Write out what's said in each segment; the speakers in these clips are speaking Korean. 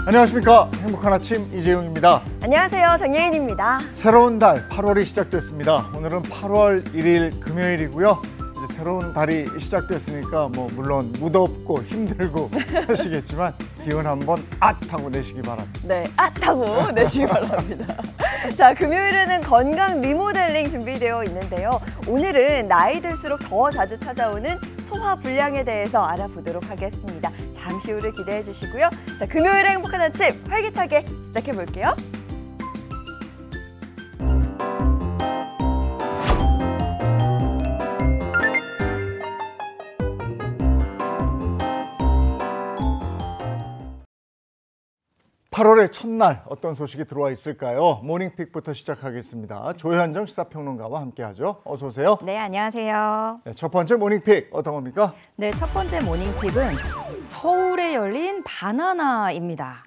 안녕하십니까. 행복한 아침 이재용입니다. 안녕하세요. 정예인입니다. 새로운 달 8월이 시작됐습니다. 오늘은 8월 1일 금요일이고요. 이제 새로운 달이 시작됐으니까 물론 무덥고 힘들고 하시겠지만 기운 한번 하고 내시기 바랍니다. 네, 하고 내시기 바랍니다. 자, 금요일에는 건강 리모델링 준비되어 있는데요. 오늘은 나이 들수록 더 자주 찾아오는 소화불량에 대해서 알아보도록 하겠습니다. 잠시 후를 기대해 주시고요. 자, 금요일의 행복한 아침 활기차게 시작해 볼게요. 팔 월의 첫날 어떤 소식이 들어와 있을까요? 모닝픽부터 시작하겠습니다. 조현정 시사평론가와 함께하죠. 어서 오세요. 네, 안녕하세요. 네, 첫 번째 모닝픽 어떤 겁니까? 네, 첫 번째 모닝픽은 서울에 열린 바나나입니다.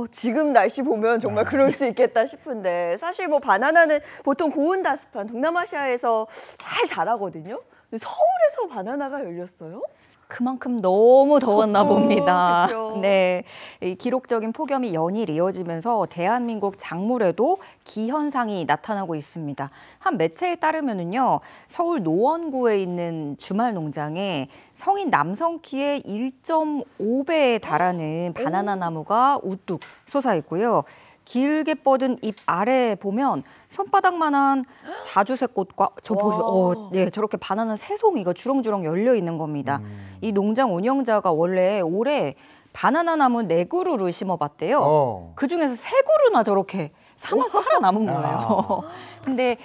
지금 날씨 보면 정말 그럴 수 있겠다 싶은데 사실 바나나는 보통 고온 다습한 동남아시아에서 잘 자라거든요. 근데 서울에서 바나나가 열렸어요? 그만큼 너무 더웠나 봅니다. 그렇죠. 네, 이 기록적인 폭염이 연일 이어지면서 대한민국 작물에도 기현상이 나타나고 있습니다. 한 매체에 따르면은요, 서울 노원구에 있는 주말 농장에 성인 남성 키의 1.5배에 달하는 바나나 나무가 우뚝 솟아 있고요. 길게 뻗은 잎 아래에 보면 손바닥만한 자주색 꽃과 저렇게 바나나 세 송이가 주렁주렁 열려 있는 겁니다. 이 농장 운영자가 원래 올해 바나나 나무 4그루를 심어봤대요. 그중에서 3그루나 저렇게 살아남은 거예요. 근데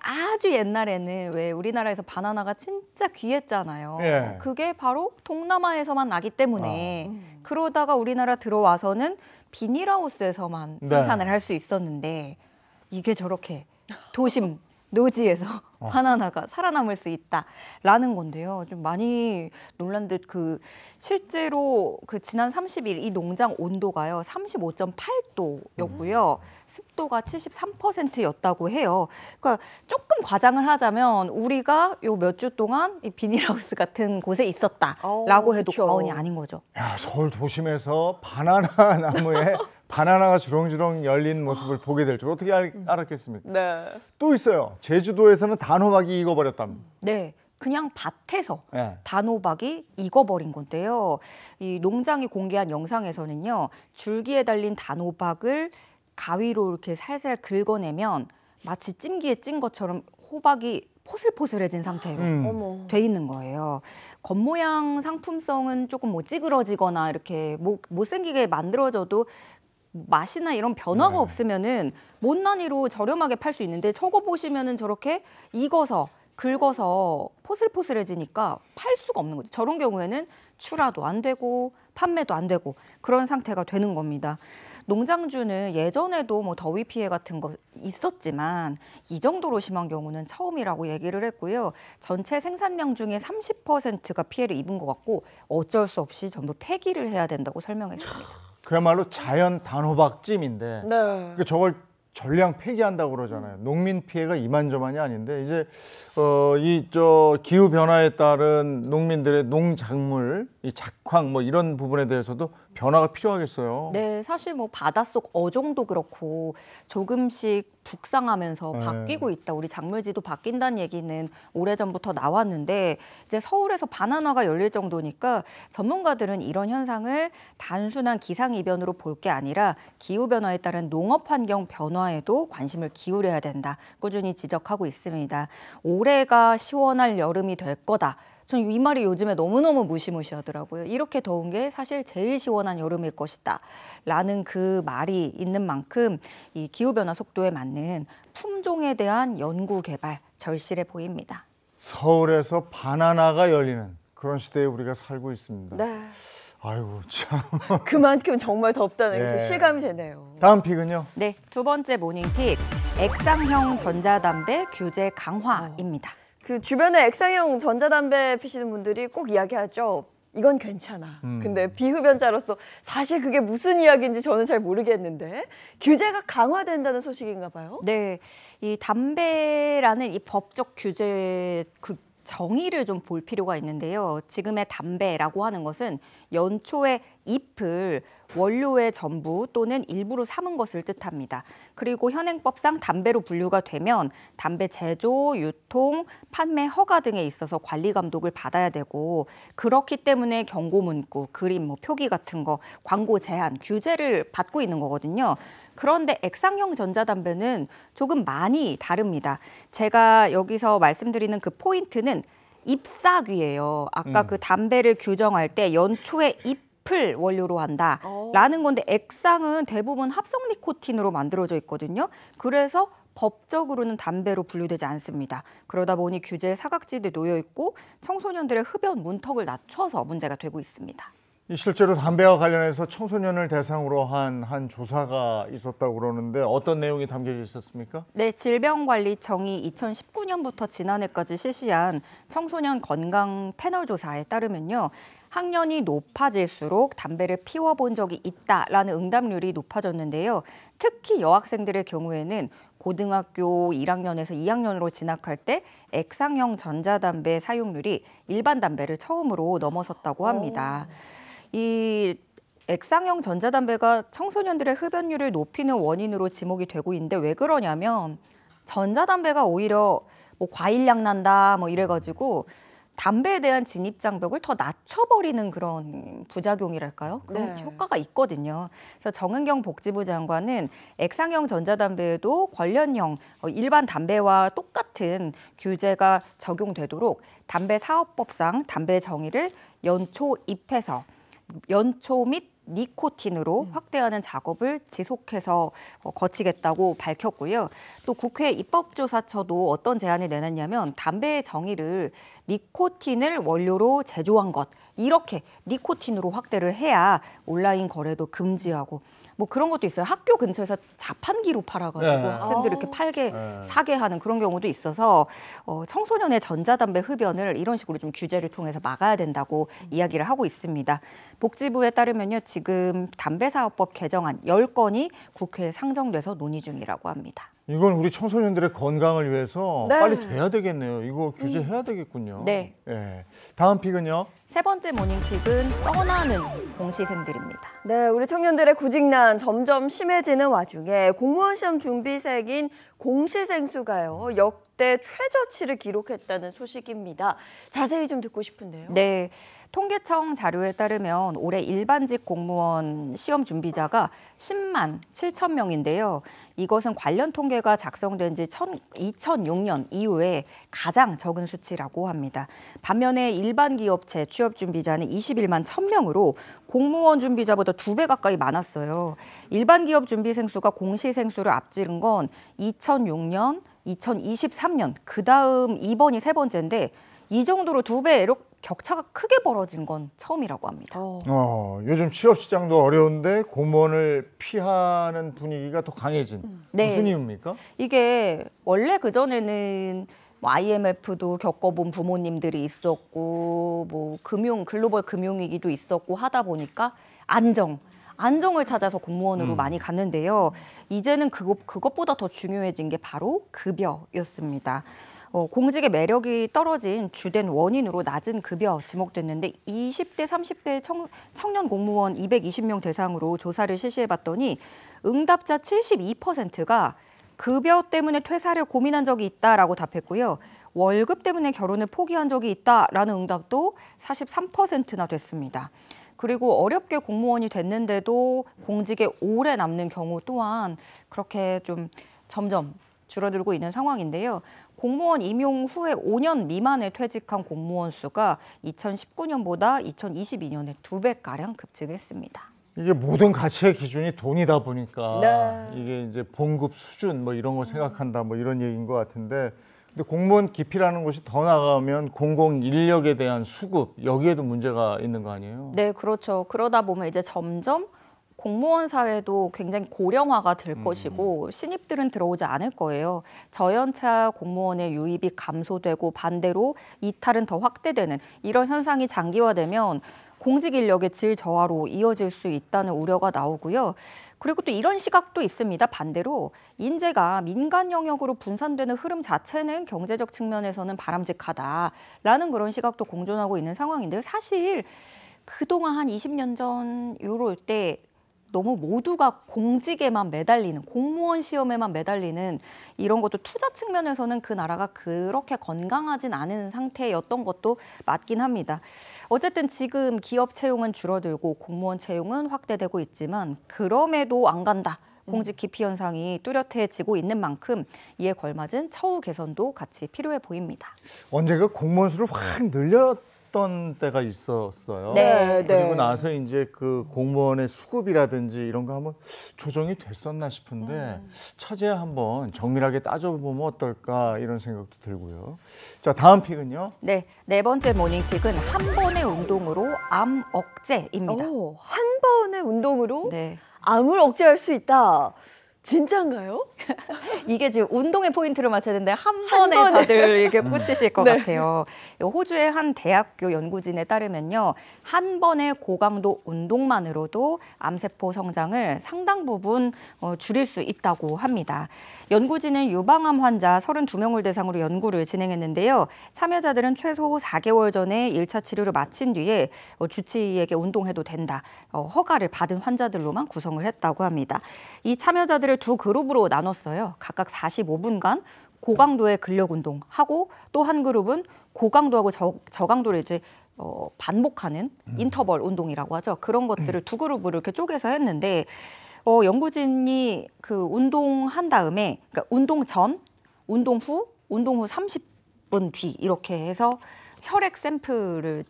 아주 옛날에는 왜 우리나라에서 바나나가 진짜 귀했잖아요. 예. 그게 바로 동남아에서만 나기 때문에 그러다가 우리나라 들어와서는 비닐하우스에서만 생산을 할 수 있었는데 이게 저렇게 도심 노지에서 바나나가 살아남을 수 있다라는 건데요. 좀 많이 놀란 듯 실제로 지난 30일 이 농장 온도가요 35.8도였고요. 습도가 73%였다고 해요. 그러니까 조금 과장을 하자면 우리가 요 몇 주 동안 이 비닐하우스 같은 곳에 있었다라고 해도 과언이 아닌 거죠. 야, 서울 도심에서 바나나 나무에 바나나가 주렁주렁 열린 모습을 보게 될 줄 어떻게 알았겠습니까? 네. 또 있어요. 제주도에서는 단호박이 익어버렸답니다. 네. 그냥 밭에서 네. 단호박이 익어버린 건데요. 이 농장이 공개한 영상에서는요. 줄기에 달린 단호박을 가위로 이렇게 살살 긁어내면 마치 찜기에 찐 것처럼 호박이 포슬포슬해진 상태로 돼 있는 거예요. 겉모양 상품성은 조금 찌그러지거나 이렇게 못생기게 만들어져도 맛이나 이런 변화가 없으면은 못난이로 저렴하게 팔 수 있는데 저거 보시면은 저렇게 익어서 긁어서 포슬포슬해지니까 팔 수가 없는 거죠. 저런 경우에는 출하도 안 되고 판매도 안 되고 그런 상태가 되는 겁니다. 농장주는 예전에도 더위 피해 같은 거 있었지만 이 정도로 심한 경우는 처음이라고 얘기를 했고요. 전체 생산량 중에 30%가 피해를 입은 것 같고 어쩔 수 없이 전부 폐기를 해야 된다고 설명했습니다. 그야말로 자연 단호박찜인데 네. 저걸 전량 폐기한다고 그러잖아요. 농민 피해가 이만저만이 아닌데 이제 기후 변화에 따른 농민들의 농작물, 이 작황 이런 부분에 대해서도 변화가 필요하겠어요. 네, 사실 바닷속 어종도 그렇고 조금씩 북상하면서 바뀌고 있다. 우리 작물지도 바뀐다는 얘기는 오래전부터 나왔는데 이제 서울에서 바나나가 열릴 정도니까 전문가들은 이런 현상을 단순한 기상이변으로 볼 게 아니라 기후변화에 따른 농업환경 변화에도 관심을 기울여야 된다. 꾸준히 지적하고 있습니다. 올해가 시원할 여름이 될 거다. 전 이 말이 요즘에 너무너무 무시무시하더라고요. 이렇게 더운 게 사실 제일 시원한 여름일 것이다 라는 그 말이 있는 만큼 이 기후변화 속도에 맞는 품종에 대한 연구 개발 절실해 보입니다. 서울에서 바나나가 열리는 그런 시대에 우리가 살고 있습니다. 네. 아이고 참. 그만큼 정말 덥다는 게 실감이 되네요. 다음 픽은요? 네, 두 번째 모닝픽 액상형 전자담배 규제 강화입니다. 주변에 액상형 전자담배 피시는 분들이 꼭 이야기하죠. 이건 괜찮아. 근데 비흡연자로서 사실 그게 무슨 이야기인지 저는 잘 모르겠는데 규제가 강화된다는 소식인가 봐요? 네, 이 담배라는 이 법적 규제 정의를 좀 볼 필요가 있는데요. 지금의 담배라고 하는 것은 연초의 잎을 원료의 전부 또는 일부로 삼은 것을 뜻합니다. 그리고 현행법상 담배로 분류가 되면 담배 제조, 유통, 판매 허가 등에 있어서 관리 감독을 받아야 되고 그렇기 때문에 경고 문구, 그림, 표기 같은 거, 광고 제한, 규제를 받고 있는 거거든요. 그런데 액상형 전자담배는 조금 많이 다릅니다. 제가 여기서 말씀드리는 그 포인트는 잎사귀예요. 아까 그 담배를 규정할 때 연초의 잎을 원료로 한다라는 건데 액상은 대부분 합성 니코틴으로 만들어져 있거든요. 그래서 법적으로는 담배로 분류되지 않습니다. 그러다 보니 규제에 사각지대 놓여 있고 청소년들의 흡연 문턱을 낮춰서 문제가 되고 있습니다. 실제로 담배와 관련해서 청소년을 대상으로 한 조사가 있었다고 그러는데 어떤 내용이 담겨져 있었습니까? 네, 질병관리청이 2019년부터 지난해까지 실시한 청소년 건강 패널 조사에 따르면요. 학년이 높아질수록 담배를 피워본 적이 있다라는 응답률이 높아졌는데요. 특히 여학생들의 경우에는 고등학교 1학년에서 2학년으로 진학할 때 액상형 전자담배 사용률이 일반 담배를 처음으로 넘어섰다고 합니다. 이 액상형 전자담배가 청소년들의 흡연율을 높이는 원인으로 지목이 되고 있는데 왜 그러냐면 전자담배가 오히려 과일향 난다 이래가지고 담배에 대한 진입 장벽을 더 낮춰버리는 그런 부작용이랄까요? 그런 효과가 있거든요. 그래서 정은경 복지부 장관은 액상형 전자담배에도 관련형 일반 담배와 똑같은 규제가 적용되도록 담배사업법상 담배 정의를 연초 잎에서 연초 및 니코틴으로 확대하는 작업을 지속해서 거치겠다고 밝혔고요. 또 국회 입법조사처도 어떤 제안을 내놨냐면 담배의 정의를 니코틴을 원료로 제조한 것 이렇게 니코틴으로 확대를 해야 온라인 거래도 금지하고 그런 것도 있어요. 학교 근처에서 자판기로 팔아가지고 학생들이 이렇게 팔게 사게 하는 그런 경우도 있어서 청소년의 전자담배 흡연을 이런 식으로 좀 규제를 통해서 막아야 된다고 이야기를 하고 있습니다. 복지부에 따르면요. 지금 담배사업법 개정안 10건이 국회에 상정돼서 논의 중이라고 합니다. 이건 우리 청소년들의 건강을 위해서 빨리 돼야 되겠네요. 이거 규제해야 되겠군요. 네. 다음 픽은요. 세 번째 모닝픽은 떠나는 공시생들입니다. 네, 우리 청년들의 구직난 점점 심해지는 와중에 공무원 시험 준비생인 공시생 수가요. 역대 최저치를 기록했다는 소식입니다. 자세히 좀 듣고 싶은데요. 네, 통계청 자료에 따르면 올해 일반직 공무원 시험 준비자가 10만 7천 명인데요. 이것은 관련 통계가 작성된 지 2006년 이후에 가장 적은 수치라고 합니다. 반면에 일반 기업체 취업 준비자는 21만 1,000명으로 공무원 준비자보다 2배 가까이 많았어요. 일반 기업 준비생 수가 공시생 수를 앞지른 건 2006년, 2023년, 그다음 이번이 세 번째인데 이 정도로 2배로 격차가 크게 벌어진 건 처음이라고 합니다. 요즘 취업 시장도 어려운데 공무원을 피하는 분위기가 더 강해진 무슨 이유입니까? 이게 원래 그전에는 IMF도 겪어본 부모님들이 있었고 글로벌 금융위기도 있었고 하다 보니까 안정을 찾아서 공무원으로 많이 갔는데요. 이제는 그것보다 더 중요해진 게 바로 급여였습니다. 공직의 매력이 떨어진 주된 원인으로 낮은 급여 지목됐는데 20대, 30대 청년 공무원 220명 대상으로 조사를 실시해봤더니 응답자 72%가 급여 때문에 퇴사를 고민한 적이 있다라고 답했고요. 월급 때문에 결혼을 포기한 적이 있다라는 응답도 43%나 됐습니다. 그리고 어렵게 공무원이 됐는데도 공직에 오래 남는 경우 또한 그렇게 좀 점점 줄어들고 있는 상황인데요. 공무원 임용 후에 5년 미만에 퇴직한 공무원 수가 2019년보다 2022년에 2배가량 급증했습니다. 이게 모든 가치의 기준이 돈이다 보니까 이게 이제 봉급 수준 이런 걸 생각한다 이런 얘기인 것 같은데 근데 공무원 기피라는 것이 더 나가면 공공 인력에 대한 수급 여기에도 문제가 있는 거 아니에요? 네, 그렇죠. 그러다 보면 이제 점점 공무원 사회도 굉장히 고령화가 될 것이고 신입들은 들어오지 않을 거예요. 저연차 공무원의 유입이 감소되고 반대로 이탈은 더 확대되는 이런 현상이 장기화되면 공직 인력의 질 저하로 이어질 수 있다는 우려가 나오고요. 그리고 또 이런 시각도 있습니다. 반대로 인재가 민간 영역으로 분산되는 흐름 자체는 경제적 측면에서는 바람직하다라는 그런 시각도 공존하고 있는 상황인데요. 사실 그동안 한 20년 전 요럴 때 너무 모두가 공직에만 매달리는, 공무원 시험에만 매달리는 이런 것도 투자 측면에서는 그 나라가 그렇게 건강하진 않은 상태였던 것도 맞긴 합니다. 어쨌든 지금 기업 채용은 줄어들고 공무원 채용은 확대되고 있지만 그럼에도 안 간다. 공직 기피 현상이 뚜렷해지고 있는 만큼 이에 걸맞은 처우 개선도 같이 필요해 보입니다. 언젠가 공무원 수를 확 늘렸던 때가 있었어요. 네, 그리고 네. 나서 이제 그 공무원의 수급이라든지 이런 거 한번 조정이 됐었나 싶은데 차제야 한번 정밀하게 따져보면 어떨까 이런 생각도 들고요. 자, 다음 픽은요. 네, 네 번째 모닝픽은 한 번의 운동으로 암 억제입니다. 한 번의 운동으로 네. 암을 억제할 수 있다. 진짜인가요? 이게 지금 운동의 포인트를 맞춰야 되는데 한 번에 다들 이렇게 꽂히실 것 네. 같아요. 호주의 한 대학교 연구진에 따르면요. 한 번의 고강도 운동만으로도 암세포 성장을 상당 부분 줄일 수 있다고 합니다. 연구진은 유방암 환자 32명을 대상으로 연구를 진행했는데요. 참여자들은 최소 4개월 전에 1차 치료를 마친 뒤에 주치의에게 운동해도 된다. 허가를 받은 환자들로만 구성을 했다고 합니다. 이 참여자들을 두 그룹으로 나눴어요. 각각 45분간 고강도의 근력 운동하고 또 한 그룹은 고강도하고 저강도를 이제 반복하는 인터벌 운동이라고 하죠. 그런 것들을 두 그룹으로 이렇게 쪼개서 했는데 연구진이 그 운동한 다음에 그러니까 운동 전, 운동 후 30분 뒤 이렇게 해서 혈액 샘플을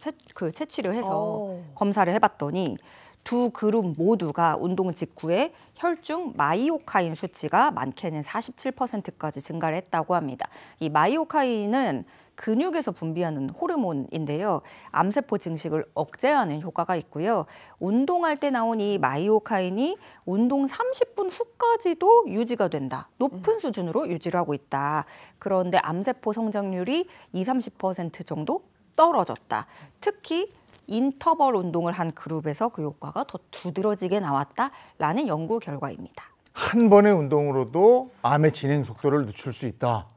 채취를 해서 검사를 해봤더니 두 그룹 모두가 운동 직후에 혈중 마이오카인 수치가 많게는 47%까지 증가를 했다고 합니다. 이 마이오카인은 근육에서 분비하는 호르몬인데요. 암세포 증식을 억제하는 효과가 있고요. 운동할 때 나온 이 마이오카인이 운동 30분 후까지도 유지가 된다. 높은 수준으로 유지를 하고 있다. 그런데 암세포 성장률이 20-30% 정도 떨어졌다. 특히 인터벌 운동을 한 그룹에서 그 효과가 더 두드러지게 나왔다라는 연구 결과입니다. 한 번의 운동으로도 암의 진행 속도를 늦출 수 있다.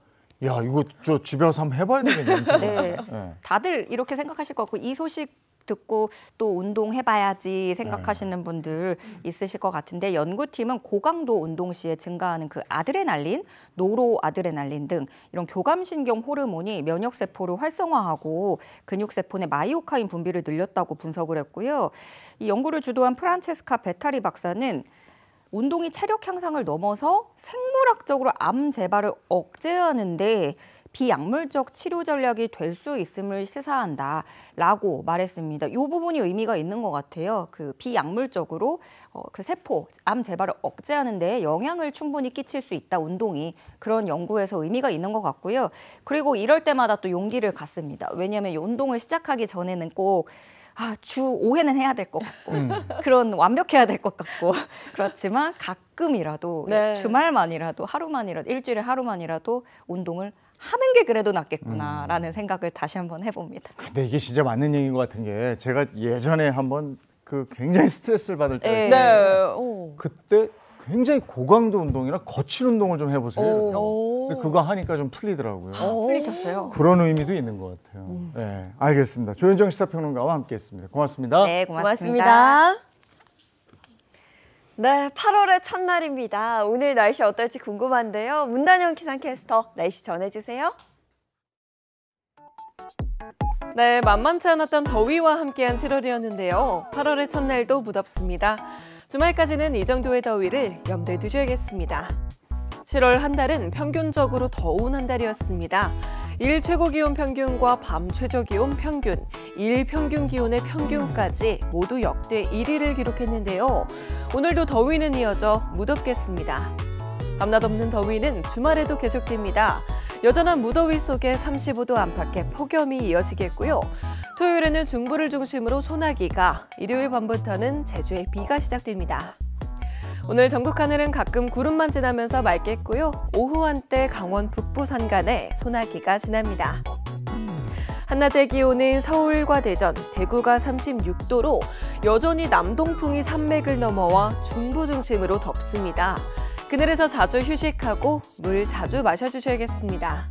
야, 이거 저 집에 가서 한번 해봐야 되겠네요. 네, 네. 다들 이렇게 생각하실 것 같고 이 소식 듣고 또 운동해봐야지 생각하시는 분들 있으실 것 같은데 연구팀은 고강도 운동 시에 증가하는 그 아드레날린, 노로아드레날린 등 이런 교감신경 호르몬이 면역세포를 활성화하고 근육세포 내 마이오카인 분비를 늘렸다고 분석을 했고요. 이 연구를 주도한 프란체스카 베타리 박사는 운동이 체력 향상을 넘어서 생물학적으로 암 재발을 억제하는데 비약물적 치료 전략이 될 수 있음을 시사한다라고 말했습니다. 이 부분이 의미가 있는 것 같아요. 그 비약물적으로 그 세포, 암 재발을 억제하는 데 영향을 충분히 끼칠 수 있다, 운동이. 그런 연구에서 의미가 있는 것 같고요. 그리고 이럴 때마다 또 용기를 갖습니다. 왜냐하면 이 운동을 시작하기 전에는 꼭 주 5회는 해야 될 것 같고 그런 완벽해야 될 것 같고 그렇지만 가끔이라도 네. 주말만이라도 하루만이라도 일주일에 하루만이라도 운동을 하는 게 그래도 낫겠구나라는 생각을 다시 한번 해봅니다. 근데 이게 진짜 맞는 얘기인 것 같은 게 제가 예전에 한번 그 굉장히 스트레스를 받을 때가 네. 있어요. 그때 굉장히 고강도 운동이나 거친 운동을 좀 해보세요. 근데 그거 하니까 좀 풀리더라고요. 풀리셨어요? 그런 의미도 있는 것 같아요. 네, 알겠습니다. 조현정 시사평론가와 함께했습니다. 고맙습니다. 네, 고맙습니다. 네, 8월의 첫날입니다. 오늘 날씨 어떨지 궁금한데요. 문단영 기상캐스터 날씨 전해주세요. 네, 만만치 않았던 더위와 함께한 7월이었는데요. 8월의 첫날도 무덥습니다. 주말까지는 이 정도의 더위를 염두에 두셔야겠습니다. 7월 한 달은 평균적으로 더운 한 달이었습니다. 일 최고 기온 평균과 밤 최저 기온 평균, 일 평균 기온의 평균까지 모두 역대 1위를 기록했는데요. 오늘도 더위는 이어져 무덥겠습니다. 밤낮 없는 더위는 주말에도 계속됩니다. 여전한 무더위 속에 35도 안팎의 폭염이 이어지겠고요. 토요일에는 중부를 중심으로 소나기가, 일요일 밤부터는 제주에 비가 시작됩니다. 오늘 전국 하늘은 가끔 구름만 지나면서 맑겠고요. 오후 한때 강원 북부 산간에 소나기가 지납니다. 한낮의 기온은 서울과 대전, 대구가 36도로 여전히 남동풍이 산맥을 넘어와 중부 중심으로 덥습니다. 그늘에서 자주 휴식하고 물 자주 마셔주셔야겠습니다.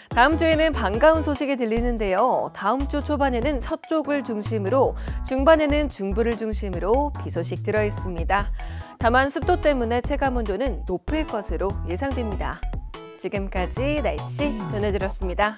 다음 주에는 반가운 소식이 들리는데요. 다음 주 초반에는 서쪽을 중심으로, 중반에는 중부를 중심으로 비 소식 들어있습니다. 다만 습도 때문에 체감온도는 높을 것으로 예상됩니다. 지금까지 날씨 전해드렸습니다.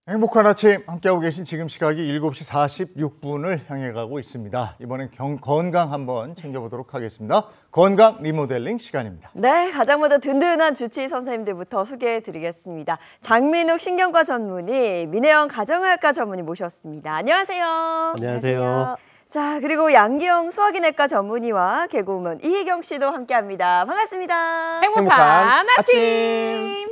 행복한 아침 함께하고 계신 지금 시각이 7시 46분을 향해 가고 있습니다. 이번엔 건강 한번 챙겨보도록 하겠습니다. 건강 리모델링 시간입니다. 네, 가장 먼저 든든한 주치의 선생님들부터 소개해드리겠습니다. 장민욱 신경과 전문의, 민혜영 가정의학과 전문의 모셨습니다. 안녕하세요. 안녕하세요. 자, 그리고 양기영 소화기내과 전문의와 개그우먼 이희경 씨도 함께합니다. 반갑습니다. 행복한 아침.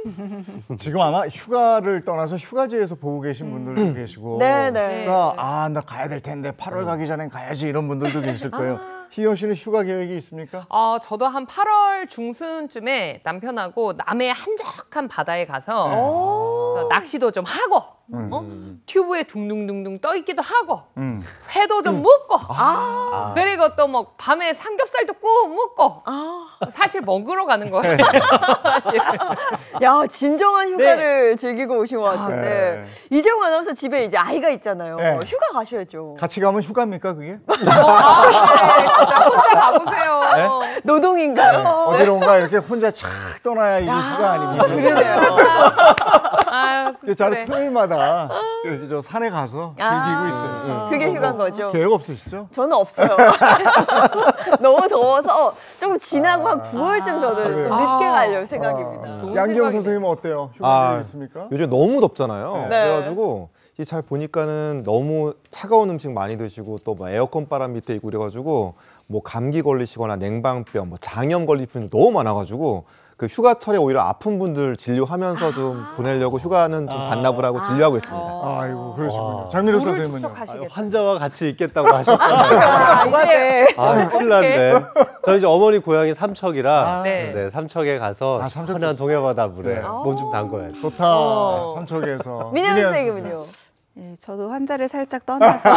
지금 아마 휴가를 떠나서 휴가지에서 보고 계신 분들도 계시고 네네. 나 가야 될 텐데 8월 가기 전엔 가야지 이런 분들도 계실 거예요. 희영 씨는 휴가 계획이 있습니까? 저도 한 8월 중순쯤에 남편하고 남해 한적한 바다에 가서 낚시도 좀 하고 튜브에 둥둥둥둥 떠 있기도 하고 회도 좀 먹고 그리고 또 뭐 밤에 삼겹살도 구워 먹고 사실 먹으러 가는 거예요. 사실. 야, 진정한 휴가를 즐기고 오신 것 같은데 네. 이재용 아나운서 집에 이제 아이가 있잖아요. 네. 휴가 가셔야죠. 같이 가면 휴가입니까 그게? 네, 진짜 혼자 가보세요. 네? 노동인가요? 어디론가 이렇게 혼자 착 떠나야 이게 휴가 아닙니까? 그러네요. 아유, 저는 토요일마다 저 산에 가서 즐기고 있어요. 그게 휴가인 거죠. 계획 없으시죠? 저는 없어요. 너무 더워서 조금 지나고 한 9월쯤 저는 좀 늦게 가려고 생각입니다. 좋은 양기영 생각이네. 선생님은 어때요? 휴가 계획 있습니까? 요즘 너무 덥잖아요. 네. 그래가지고 이게 잘 보니까는 너무 차가운 음식 많이 드시고 또 뭐 에어컨 바람 밑에 있고 그래가지고 뭐 감기 걸리시거나 냉방병, 뭐 장염 걸리시는 분들 너무 많아가지고 그 휴가철에 오히려 아픈 분들 진료하면서 좀 보내려고 휴가는 좀 반납을 하고 진료하고 있습니다. 아이고 그러시군요. 장민호 물을 선생님은요? 축적하시겠다. 환자와 같이 있겠다고 하셨거든요. 이제 큰일 났네. 저희 이제 어머니 고향이 삼척이라 네. 네, 삼척에 가서 삼척 시원한 동해바다 물에 네. 몸 좀 담궈야 돼. 좋다. 삼척에서. 민혜 선생님은요? 네, 저도 환자를 살짝 떠나서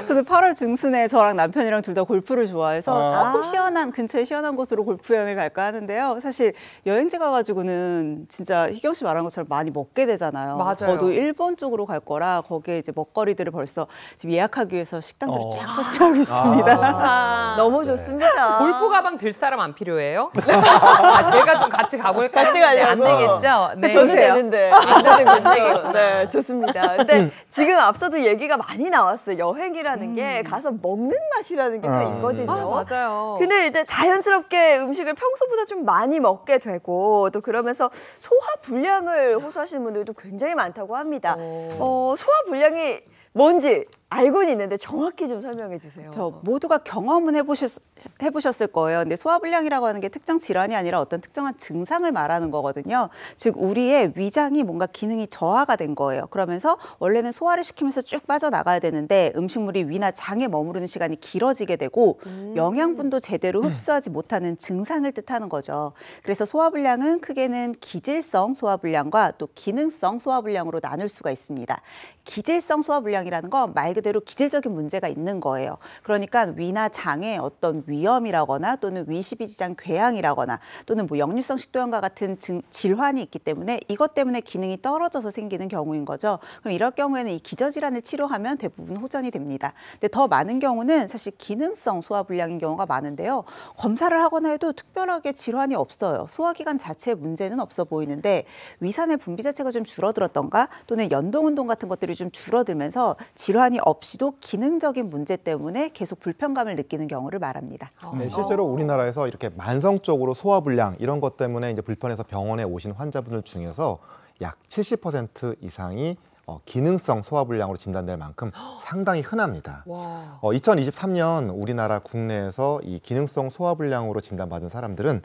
저도 8월 중순에 저랑 남편이랑 둘 다 골프를 좋아해서 조금 시원한 근처에 시원한 곳으로 골프 여행을 갈까 하는데요. 사실 여행지 가가지고는 진짜 희경 씨 말한 것처럼 많이 먹게 되잖아요. 맞아요. 저도 일본 쪽으로 갈 거라 거기에 이제 먹거리들을 벌써 지금 예약하기 위해서 식당들을 쫙 서치하고 있습니다. 너무 좋습니다. 골프 가방 들 사람 안 필요해요? 제가 좀 같이 가볼까요? 같이 가려고. 안 되겠죠? 네. 저는 되는데 안 되는군요. 네, 좋습니다. 근데 지금 앞서도 얘기가 많이 나왔어요. 여행이라는 게 가서 먹는 맛이라는 게 다 있거든요. 맞아요. 근데 이제 자연스럽게 음식을 평소보다 좀 많이 먹게 되고 또 그러면서 소화 불량을 호소하시는 분들도 굉장히 많다고 합니다. 소화 불량이 뭔지 알고는 있는데 정확히 좀 설명해 주세요. 저 모두가 경험은 해보셨을 거예요. 근데 소화불량이라고 하는 게 특정 질환이 아니라 어떤 특정한 증상을 말하는 거거든요. 즉 우리의 위장이 뭔가 기능이 저하가 된 거예요. 그러면서 원래는 소화를 시키면서 쭉 빠져나가야 되는데 음식물이 위나 장에 머무르는 시간이 길어지게 되고 영양분도 제대로 흡수하지 못하는 증상을 뜻하는 거죠. 그래서 소화불량은 크게는 기질성 소화불량과 또 기능성 소화불량으로 나눌 수가 있습니다. 기질성 소화불량이라는 건 말 그대로 기질적인 문제가 있는 거예요. 그러니까 위나 장에 어떤 위염이라거나 또는 위식비지장 궤양이라거나 또는 뭐 역류성 식도염과 같은 질환이 있기 때문에 이것 때문에 기능이 떨어져서 생기는 경우인 거죠. 그럼 이럴 경우에는 이 기저질환을 치료하면 대부분 호전이 됩니다. 근데 더 많은 경우는 사실 기능성 소화불량인 경우가 많은데요. 검사를 하거나 해도 특별하게 질환이 없어요. 소화기관 자체에 문제는 없어 보이는데 위산의 분비 자체가 좀 줄어들었던가 또는 연동운동 같은 것들이 좀 줄어들면서 질환이 없이도 기능적인 문제 때문에 계속 불편감을 느끼는 경우를 말합니다. 네, 실제로 우리나라에서 이렇게 만성적으로 소화불량 이런 것 때문에 이제 불편해서 병원에 오신 환자분들 중에서 약 70% 이상이 기능성 소화불량으로 진단될 만큼 상당히 흔합니다. 2023년 우리나라 국내에서 이 기능성 소화불량으로 진단받은 사람들은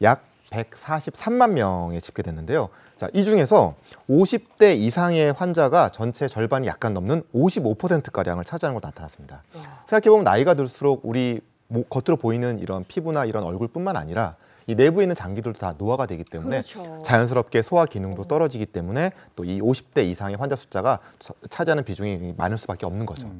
약 143만 명에 집계됐는데요. 자, 이 중에서 50대 이상의 환자가 전체 절반이 약간 넘는 55%가량을 차지하는 것으로 나타났습니다. 생각해보면 나이가 들수록 우리 겉으로 보이는 이런 피부나 이런 얼굴뿐만 아니라 이 내부에 있는 장기들도 다 노화가 되기 때문에 그렇죠. 자연스럽게 소화 기능도 떨어지기 때문에 또 이 50대 이상의 환자 숫자가 차지하는 비중이 많을 수밖에 없는 거죠.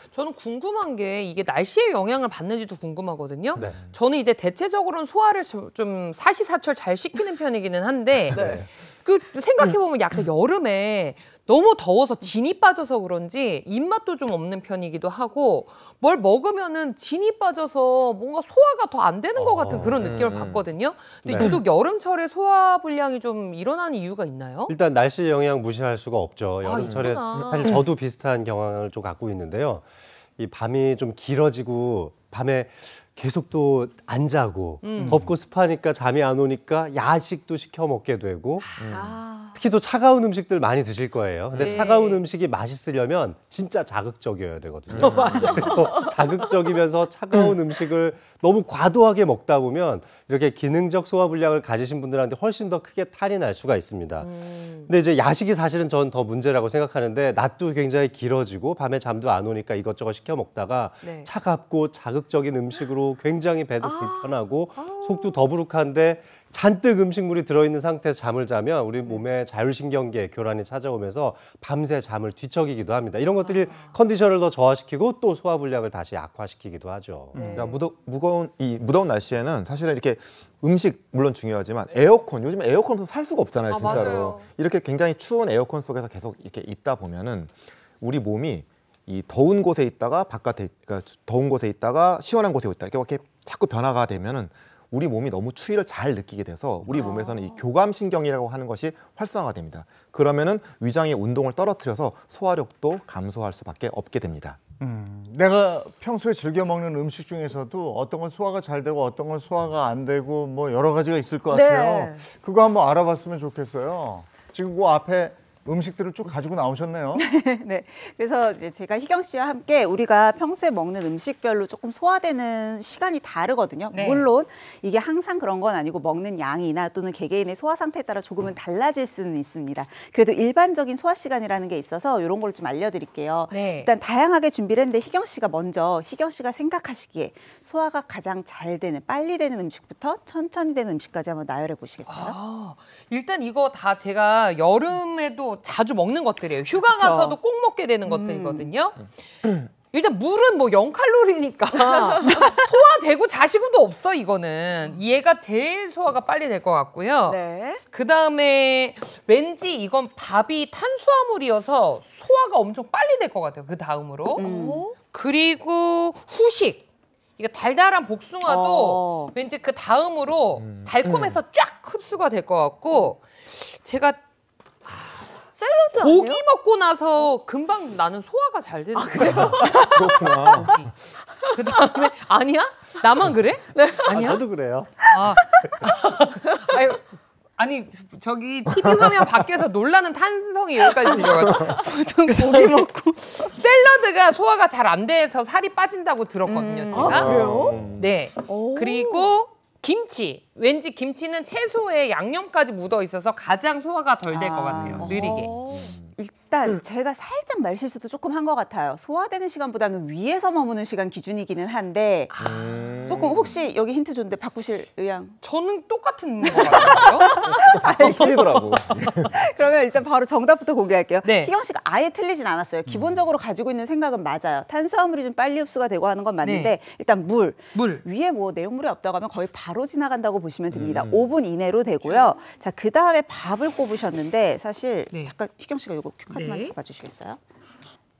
저는 궁금한 게 이게 날씨의 영향을 받는지도 궁금하거든요. 네. 저는 이제 대체적으로는 소화를 좀 사시사철 잘 시키는 편이기는 한데 네. 그 생각해보면 약간 여름에 너무 더워서 진이 빠져서 그런지 입맛도 좀 없는 편이기도 하고 뭘 먹으면은 진이 빠져서 뭔가 소화가 더 안 되는 것 같은 그런 느낌을 받거든요. 근데 네. 유독 여름철에 소화 불량이 좀 일어나는 이유가 있나요? 일단 날씨 영향 무시할 수가 없죠. 여름철에 있구나. 사실 저도 비슷한 경향을 좀 갖고 있는데요. 이 밤이 좀 길어지고 밤에 계속 또 안 자고 덥고 습하니까 잠이 안 오니까 야식도 시켜 먹게 되고 특히 또 차가운 음식들 많이 드실 거예요. 근데 네. 차가운 음식이 맛있으려면 진짜 자극적이어야 되거든요. 그래서 자극적이면서 차가운 음식을 너무 과도하게 먹다 보면 이렇게 기능적 소화불량을 가지신 분들한테 훨씬 더 크게 탈이 날 수가 있습니다. 근데 이제 야식이 사실은 전 더 문제라고 생각하는데 낮도 굉장히 길어지고 밤에 잠도 안 오니까 이것저것 시켜 먹다가 네. 차갑고 자극적인 음식으로 굉장히 배도 불편하고 속도 더부룩한데 잔뜩 음식물이 들어있는 상태에서 잠을 자면 우리 몸에 자율신경계 교란이 찾아오면서 밤새 잠을 뒤척이기도 합니다. 이런 것들이 컨디션을 더 저하시키고 또 소화불량을 다시 악화시키기도 하죠. 그러니까 무더운 날씨에는 사실은 이렇게 음식 물론 중요하지만 에어컨, 요즘 에어컨 없어서 살 수가 없잖아요, 진짜로. 맞아요. 이렇게 굉장히 추운 에어컨 속에서 계속 이렇게 있다 보면은 우리 몸이 이 더운 곳에 있다가 그러니까 더운 곳에 있다가 시원한 곳에 있다 이렇게 자꾸 변화가 되면은 우리 몸이 너무 추위를 잘 느끼게 돼서 우리 몸에서는 이 교감신경이라고 하는 것이 활성화가 됩니다. 그러면은 위장의 운동을 떨어뜨려서 소화력도 감소할 수밖에 없게 됩니다. 내가 평소에 즐겨 먹는 음식 중에서도 어떤 건 소화가 잘 되고 어떤 건 소화가 안 되고 뭐 여러 가지가 있을 것 같아요. 네. 그거 한번 알아봤으면 좋겠어요. 지금 그 앞에 음식들을 쭉 가지고 나오셨네요. 네. 그래서 이제 제가 희경 씨와 함께 우리가 평소에 먹는 음식별로 조금 소화되는 시간이 다르거든요. 네. 물론 이게 항상 그런 건 아니고 먹는 양이나 또는 개개인의 소화 상태에 따라 조금은 달라질 수는 있습니다. 그래도 일반적인 소화 시간이라는 게 있어서 이런 걸 좀 알려드릴게요. 네. 일단 다양하게 준비를 했는데 희경 씨가 먼저 희경 씨가 생각하시기에 소화가 가장 잘 되는 빨리 되는 음식부터 천천히 되는 음식까지 한번 나열해 보시겠어요? 일단 이거 다 제가 여름에도 자주 먹는 것들이에요. 휴가 그쵸. 가서도 꼭 먹게 되는 것들이거든요. 일단 물은 뭐 0칼로리니까 소화되고 자시고도 없어 이거는. 얘가 제일 소화가 빨리 될 것 같고요. 네. 그다음에 왠지 이건 밥이 탄수화물이어서 소화가 엄청 빨리 될 것 같아요. 그 다음으로. 그리고 후식. 이거 달달한 복숭아도 왠지 그 다음으로 달콤해서 쫙 흡수가 될 것 같고 제가 샐러드 고기 아니에요? 먹고 나서 금방 나는 소화가 잘 되는 거예요. 그렇구나. 그 다음에 아니야? 나만 그래? 아니야? 저도 그래요. 아니 저기 TV 화면 밖에서 놀라는 탄성이 여기까지 들려가지고 보통 고기 먹고. 샐러드가 소화가 잘 안 돼서 살이 빠진다고 들었거든요. 제가. 아, 그래요? 네. 그리고 김치. 왠지 김치는 채소에 양념까지 묻어 있어서 가장 소화가 덜 될 것 같아요. 느리게. 일단 제가 살짝 말실수도 조금 한 것 같아요. 소화되는 시간보다는 위에서 머무는 시간 기준이기는 한데 조금 혹시 여기 힌트 줬는데 바꾸실 의향? 저는 똑같은 거 같아요. 틀리더라고. 그러면 일단 바로 정답부터 공개할게요. 네. 희경 씨가 아예 틀리진 않았어요. 기본적으로 가지고 있는 생각은 맞아요. 탄수화물이 좀 빨리 흡수가 되고 하는 건 맞는데 네. 일단 물. 물. 위에 뭐 내용물이 없다고 하면 거의 바로 지나간다고 보시면 됩니다. 5분 이내로 되고요. 자, 그다음에 밥을 꼽으셨는데 사실 네. 잠깐 희경 씨가 이거 큐카드만 네. 잡아 주시겠어요?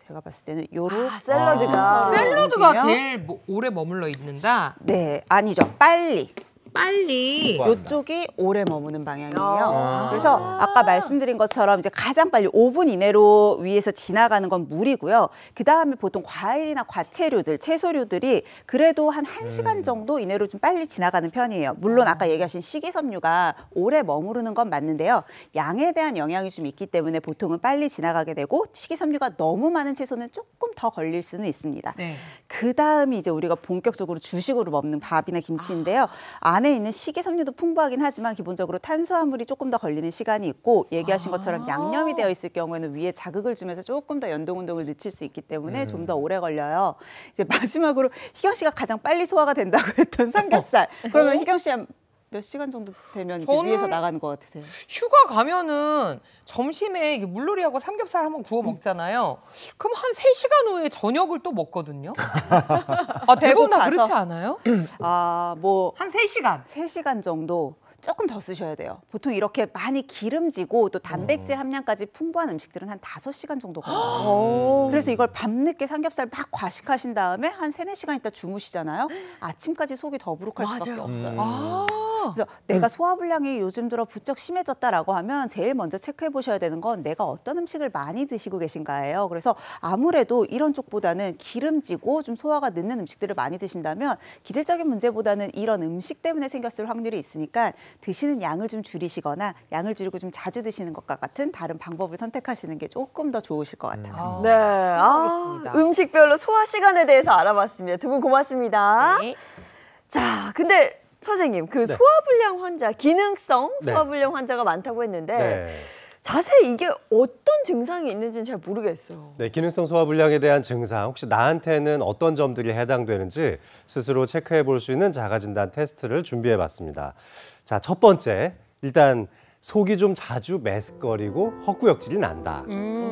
제가 봤을 때는 요런 샐러드가. 샐러드가 제일 오래 머물러 있는다. 네, 아니죠. 빨리. 빨리. 요쪽이 오래 머무는 방향이에요. 그래서 아까 말씀드린 것처럼 이제 가장 빨리 5분 이내로 위에서 지나가는 건 물이고요. 그 다음에 보통 과일이나 과채류들, 채소류들이 그래도 한 1시간 정도 이내로 좀 빨리 지나가는 편이에요. 물론 아까 얘기하신 식이섬유가 오래 머무르는 건 맞는데요. 양에 대한 영향이 좀 있기 때문에 보통은 빨리 지나가게 되고 식이섬유가 너무 많은 채소는 조금 더 걸릴 수는 있습니다. 네. 그 다음이 이제 우리가 본격적으로 주식으로 먹는 밥이나 김치인데요. 안에 있는 식이섬유도 풍부하긴 하지만 기본적으로 탄수화물이 조금 더 걸리는 시간이 있고 얘기하신 것처럼 양념이 되어 있을 경우에는 위에 자극을 주면서 조금 더 연동 운동을 늦출 수 있기 때문에 좀 더 오래 걸려요. 이제 마지막으로 희경 씨가 가장 빨리 소화가 된다고 했던 삼겹살. 그러면 희경 씨 한 몇 시간 정도 되면 이제 위에서 나가는 것 같으세요? 휴가 가면은 점심에 이게 물놀이하고 삼겹살 한번 구워 먹잖아요. 그럼 한 3시간 후에 저녁을 또 먹거든요. 아, 대부분 다 배고파서. 그렇지 않아요? 뭐 한 3시간. 3시간 정도 조금 더 쓰셔야 돼요. 보통 이렇게 많이 기름지고 또 단백질 함량까지 풍부한 음식들은 한 5시간 정도 걸려요. 그래서 이걸 밤늦게 삼겹살 막 과식하신 다음에 한 3-4시간 있다 주무시잖아요. 아침까지 속이 더부룩할 수밖에 없어요. 그래서 내가 소화불량이 요즘 들어 부쩍 심해졌다라고 하면 제일 먼저 체크해 보셔야 되는 건 내가 어떤 음식을 많이 드시고 계신가예요. 그래서 아무래도 이런 쪽보다는 기름지고 좀 소화가 늦는 음식들을 많이 드신다면 기질적인 문제보다는 이런 음식 때문에 생겼을 확률이 있으니까 드시는 양을 좀 줄이시거나 양을 줄이고 좀 자주 드시는 것과 같은 다른 방법을 선택하시는 게 조금 더 좋으실 것 같아요. 네, 음식별로 소화 시간에 대해서 알아봤습니다. 두 분 고맙습니다. 네. 자, 근데 선생님, 그 네. 소화불량 환자, 기능성 네. 소화불량 환자가 많다고 했는데 네. 자세히 이게 어떤 증상이 있는지는 잘 모르겠어요. 네, 기능성 소화불량에 대한 증상, 혹시 나한테는 어떤 점들이 해당되는지 스스로 체크해 볼 수 있는 자가진단 테스트를 준비해 봤습니다. 자, 첫 번째, 일단 속이 좀 자주 메스꺼리고 헛구역질이 난다.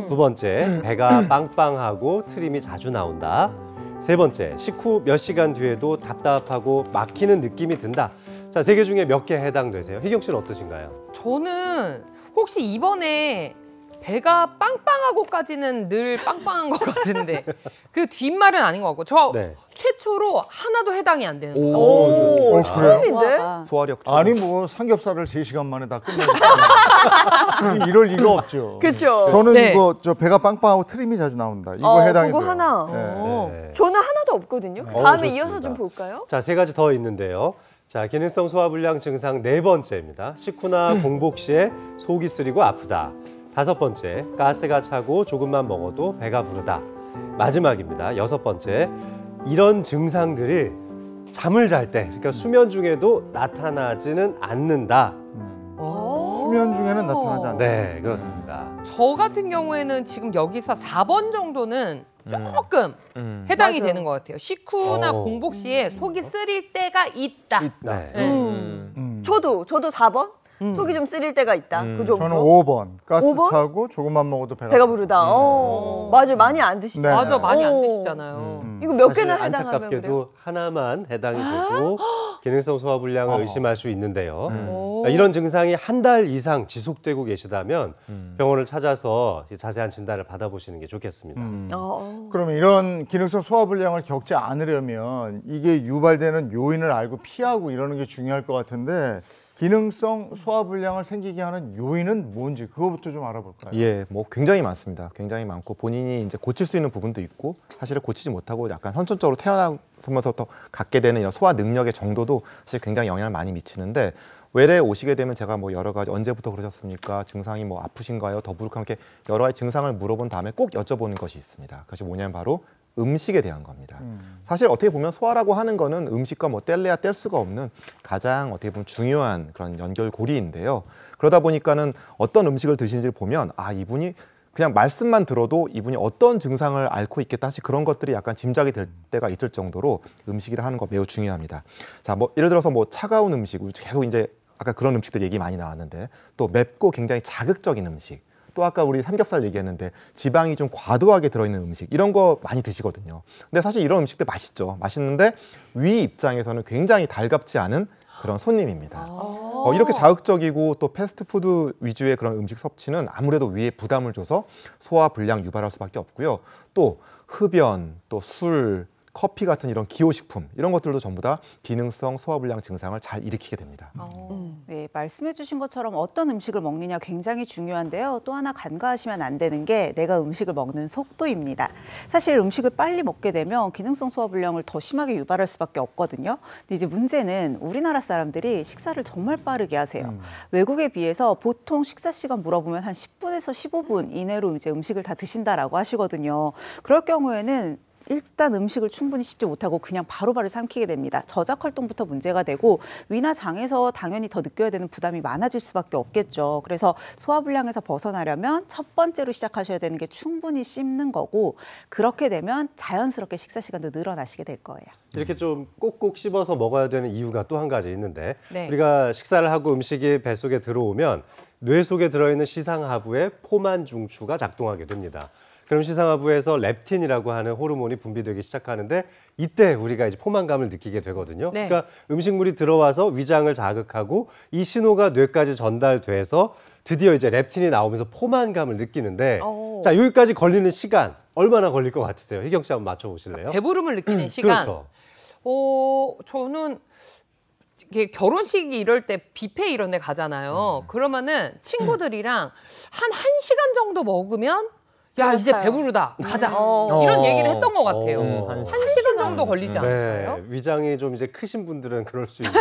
두 번째, 배가 빵빵하고 트림이 자주 나온다. 세 번째, 식후 몇 시간 뒤에도 답답하고 막히는 느낌이 든다. 자, 3개 중에 몇 개 해당되세요? 희경 씨는 어떠신가요? 저는 혹시 이번에 배가 빵빵하고까지는 늘 빵빵한 것 같은데 그 뒷말은 아닌 것 같고 저 네. 최초로 하나도 해당이 안 되는 거예요. 오, 그래요? 처음인데? 소화력 아니 뭐 삼겹살을 3시간 만에 다 끝내니까 이럴 리가 없죠. 그렇죠. 저는 네. 이거 저 배가 빵빵하고 트림이 자주 나온다. 이거 해당이 그거 돼요. 하나. 네. 저는 하나도 없거든요. 네. 다음에 좋습니다. 이어서 좀 볼까요? 자, 3가지 더 있는데요. 자, 기능성 소화불량 증상 4번째입니다. 식후나 공복 시에 속이 쓰리고 아프다. 5번째, 가스가 차고 조금만 먹어도 배가 부르다. 마지막입니다. 6번째, 이런 증상들이 잠을 잘 때, 그러니까 수면 중에도 나타나지는 않는다. 수면 중에는 나타나지 않는다. 네, 그렇습니다. 저 같은 경우에는 지금 여기서 4번 정도는 조금 해당이 되는 것 같아요. 식후나 공복 시에 속이 쓰릴 때가 있다. 네. 네. 저도 4번. 속이 좀 쓰릴 때가 있다. 그 정도. 저는 5번. 가스 5번? 차고 조금만 먹어도 배가 부르다. 맞아요. 많이 안 드시죠. 네. 맞아, 많이 안 오. 드시잖아요. 이거 몇 사실 개나 해당하면 그래요? 안타깝게도 하나만 해당이 되고 기능성 소화불량을 의심할 수 있는데요. 오. 이런 증상이 한 달 이상 지속되고 계시다면 병원을 찾아서 자세한 진단을 받아보시는 게 좋겠습니다. 그러면 이런 기능성 소화불량을 겪지 않으려면 이게 유발되는 요인을 알고 피하고 이러는 게 중요할 것 같은데 기능성 소화불량을 생기게 하는 요인은 뭔지 그거부터 좀 알아볼까요? 예, 뭐 굉장히 많습니다. 굉장히 많고 본인이 이제 고칠 수 있는 부분도 있고 사실은 고치지 못하고 약간 선천적으로 태어나면서부터 갖게 되는 이런 소화 능력의 정도도 사실 굉장히 영향을 많이 미치는데 외래에 오시게 되면 제가 뭐 여러 가지 언제부터 그러셨습니까? 증상이 뭐 아프신가요? 더부룩한 게 여러 가지 증상을 물어본 다음에 꼭 여쭤보는 것이 있습니다. 그것이 뭐냐면 바로 음식에 대한 겁니다. 사실 어떻게 보면 소화라고 하는 거는 음식과 뭐 뗄래야 뗄 수가 없는 가장 어떻게 보면 중요한 그런 연결고리인데요. 그러다 보니까는 어떤 음식을 드시는지를 보면 아 이분이 그냥 말씀만 들어도 이분이 어떤 증상을 앓고 있겠다 사실 그런 것들이 약간 짐작이 될 때가 있을 정도로 음식이라 하는 거 매우 중요합니다. 자, 뭐 예를 들어서 뭐 차가운 음식 계속 이제 아까 그런 음식들 얘기 많이 나왔는데 또 맵고 굉장히 자극적인 음식 또 아까 우리 삼겹살 얘기했는데 지방이 좀 과도하게 들어있는 음식 이런 거 많이 드시거든요. 근데 사실 이런 음식들 맛있죠. 맛있는데 위 입장에서는 굉장히 달갑지 않은 그런 손님입니다. 이렇게 자극적이고 또 패스트푸드 위주의 그런 음식 섭취는 아무래도 위에 부담을 줘서 소화불량 유발할 수밖에 없고요. 또 흡연, 또 술, 커피 같은 이런 기호식품 이런 것들도 전부 다 기능성 소화불량 증상을 잘 일으키게 됩니다. 네, 말씀해 주신 것처럼 어떤 음식을 먹느냐 굉장히 중요한데요. 또 하나 간과하시면 안 되는 게 내가 음식을 먹는 속도입니다. 사실 음식을 빨리 먹게 되면 기능성 소화불량을 더 심하게 유발할 수밖에 없거든요. 근데 이제 문제는 우리나라 사람들이 식사를 정말 빠르게 하세요. 외국에 비해서 보통 식사 시간 물어보면 한 10분에서 15분 이내로 이제 음식을 다 드신다라고 하시거든요. 그럴 경우에는 일단 음식을 충분히 씹지 못하고 그냥 바로바로 삼키게 됩니다. 저작 활동부터 문제가 되고 위나 장에서 당연히 더 느껴야 되는 부담이 많아질 수밖에 없겠죠. 그래서 소화불량에서 벗어나려면 첫 번째로 시작하셔야 되는 게 충분히 씹는 거고 그렇게 되면 자연스럽게 식사 시간도 늘어나시게 될 거예요. 이렇게 좀 꼭꼭 씹어서 먹어야 되는 이유가 또 한 가지 있는데 네. 우리가 식사를 하고 음식이 뱃속에 들어오면 뇌 속에 들어있는 시상하부에 포만 중추가 작동하게 됩니다. 그럼 시상하부에서 렙틴이라고 하는 호르몬이 분비되기 시작하는데 이때 우리가 이제 포만감을 느끼게 되거든요. 네. 그러니까 음식물이 들어와서 위장을 자극하고 이 신호가 뇌까지 전달돼서 드디어 이제 렙틴이 나오면서 포만감을 느끼는데 자, 여기까지 걸리는 시간 얼마나 걸릴 것 같으세요? 희경 씨 한번 맞춰보실래요? 배부름을 느끼는 시간. 그렇죠. 저는 이게 결혼식 이럴 때 뷔페 이런 데 가잖아요. 그러면은 친구들이랑 한 1시간 정도 먹으면 야, 이제 배부르다. 가자. 이런 얘기를 했던 것 같아요. 한 1시간 정도 걸리지 않을까요? 네, 위장이 좀 이제 크신 분들은 그럴 수 있어요.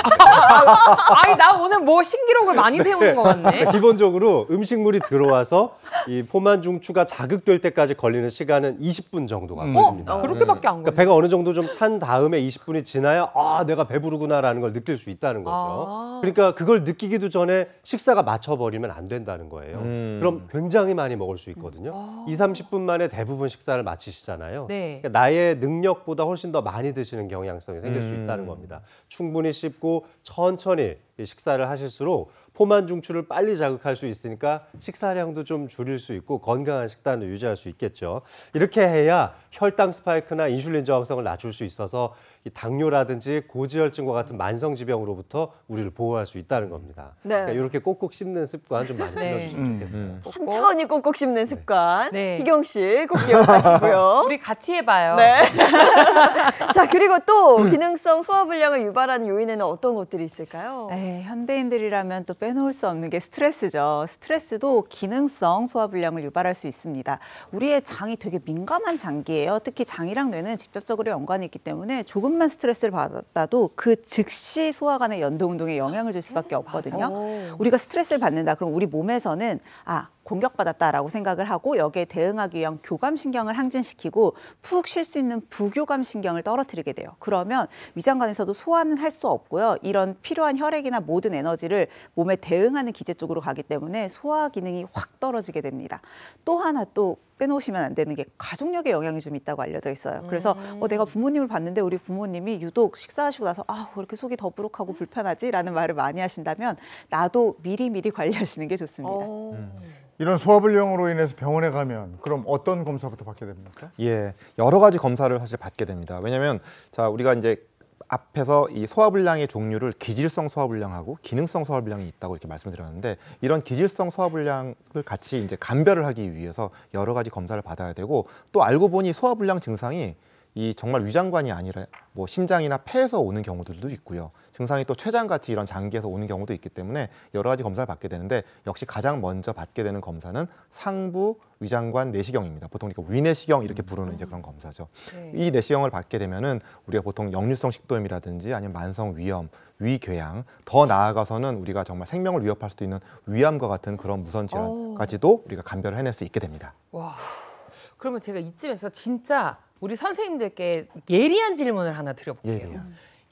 아니, 나 오늘 뭐 신기록을 많이 세우는 것 같네. 기본적으로 음식물이 들어와서 이 포만 중추가 자극될 때까지 걸리는 시간은 20분 정도가 걸립니다. 그렇게밖에 안 그러니까 걸려. 배가 어느 정도 좀 찬 다음에 20분이 지나야 아, 내가 배부르구나라는 걸 느낄 수 있다는 거죠. 그러니까 그걸 느끼기도 전에 식사가 맞춰버리면 안 된다는 거예요. 그럼 굉장히 많이 먹을 수 있거든요. 30분 만에 대부분 식사를 마치시잖아요. 네. 그러니까 나의 능력보다 훨씬 더 많이 드시는 경향성이 생길 수 있다는 겁니다. 충분히 씹고 천천히 식사를 하실수록 포만 중추를 빨리 자극할 수 있으니까 식사량도 좀 줄일 수 있고 건강한 식단을 유지할 수 있겠죠. 이렇게 해야 혈당 스파이크나 인슐린 저항성을 낮출 수 있어서 이 당뇨라든지 고지혈증과 같은 만성 질병으로부터 우리를 보호할 수 있다는 겁니다. 네. 그러니까 이렇게 꼭꼭 씹는 습관 좀 많이 네. 들어주시면 좋겠어요. 천천히 꼭꼭 씹는 습관. 네. 희경 씨 꼭 기억하시고요. 우리 같이 해봐요. 네. 자, 그리고 또 기능성 소화불량을 유발하는 요인에는 어떤 것들이 있을까요? 네, 현대인들이라면 또 빼놓을 수 없는 게 스트레스죠. 스트레스도 기능성 소화불량을 유발할 수 있습니다. 우리의 장이 되게 민감한 장기예요. 특히 장이랑 뇌는 직접적으로 연관이 있기 때문에 조금만 스트레스를 받아도 그 즉시 소화관의 연도운동에 영향을 줄 수밖에 없거든요. 우리가 스트레스를 받는다. 그럼 우리 몸에서는 공격받았다라고 생각을 하고 여기에 대응하기 위한 교감신경을 항진시키고 푹 쉴 수 있는 부교감신경을 떨어뜨리게 돼요. 그러면 위장관에서도 소화는 할 수 없고요. 이런 필요한 혈액이나 모든 에너지를 몸에 대응하는 기제 쪽으로 가기 때문에 소화 기능이 확 떨어지게 됩니다. 또 하나 또 빼놓으시면 안 되는 게 가족력에 영향이 좀 있다고 알려져 있어요. 그래서 내가 부모님을 봤는데 우리 부모님이 유독 식사하시고 나서 왜 이렇게 속이 더부룩하고 불편하지? 라는 말을 많이 하신다면 나도 미리미리 관리하시는 게 좋습니다. 이런 소화불량으로 인해서 병원에 가면 그럼 어떤 검사부터 받게 됩니까? 예, 여러 가지 검사를 사실 받게 됩니다. 왜냐하면 자 우리가 이제 앞에서 이 소화불량의 종류를 기질성 소화불량하고 기능성 소화불량이 있다고 이렇게 말씀을 드렸는데 이런 기질성 소화불량을 같이 이제 감별을 하기 위해서 여러 가지 검사를 받아야 되고 또 알고 보니 소화불량 증상이 이 정말 위장관이 아니라 뭐 심장이나 폐에서 오는 경우들도 있고요. 증상이 또 췌장같이 이런 장기에서 오는 경우도 있기 때문에 여러 가지 검사를 받게 되는데 역시 가장 먼저 받게 되는 검사는 상부 위장관 내시경입니다. 보통 그러니까 위내시경 이렇게 부르는 이제 그런 검사죠. 네. 이 내시경을 받게 되면은 우리가 보통 역류성 식도염이라든지 아니면 만성 위염, 위궤양, 더 나아가서는 우리가 정말 생명을 위협할 수도 있는 위암과 같은 그런 무선 질환까지도 우리가 감별을 해낼 수 있게 됩니다. 와. 그러면 제가 이쯤에서 진짜 우리 선생님들께 예리한 질문을 하나 드려볼게요. 예.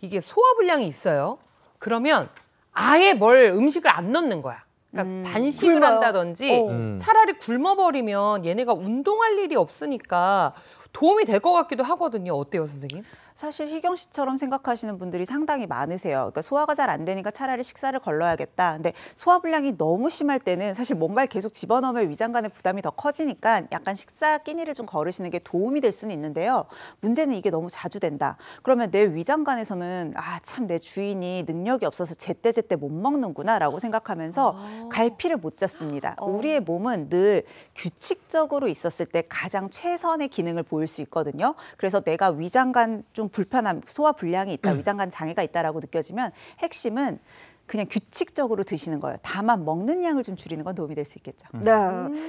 이게 소화불량이 있어요. 그러면 아예 음식을 안 넣는 거야. 그러니까 단식을 굶어요. 한다든지 차라리 굶어버리면 얘네가 운동할 일이 없으니까 도움이 될 것 같기도 하거든요. 어때요, 선생님? 사실 희경 씨처럼 생각하시는 분들이 상당히 많으세요. 그러니까 소화가 잘 안 되니까 차라리 식사를 걸러야겠다. 근데 소화불량이 너무 심할 때는 사실 몸발 계속 집어넣으면 위장관의 부담이 더 커지니까 약간 식사 끼니를 좀 거르시는 게 도움이 될 수는 있는데요. 문제는 이게 너무 자주 된다. 그러면 내 위장관에서는 참 내 주인이 능력이 없어서 제때제때 못 먹는구나라고 생각하면서 갈피를 못 잡습니다. 우리의 몸은 늘 규칙적으로 있었을 때 가장 최선의 기능을 보일 수 있거든요. 그래서 내가 위장관 좀 불편함, 소화 불량이 있다, 위장관 장애가 있다라고 느껴지면 핵심은 그냥 규칙적으로 드시는 거예요. 다만 먹는 양을 좀 줄이는 건 도움이 될 수 있겠죠. 네,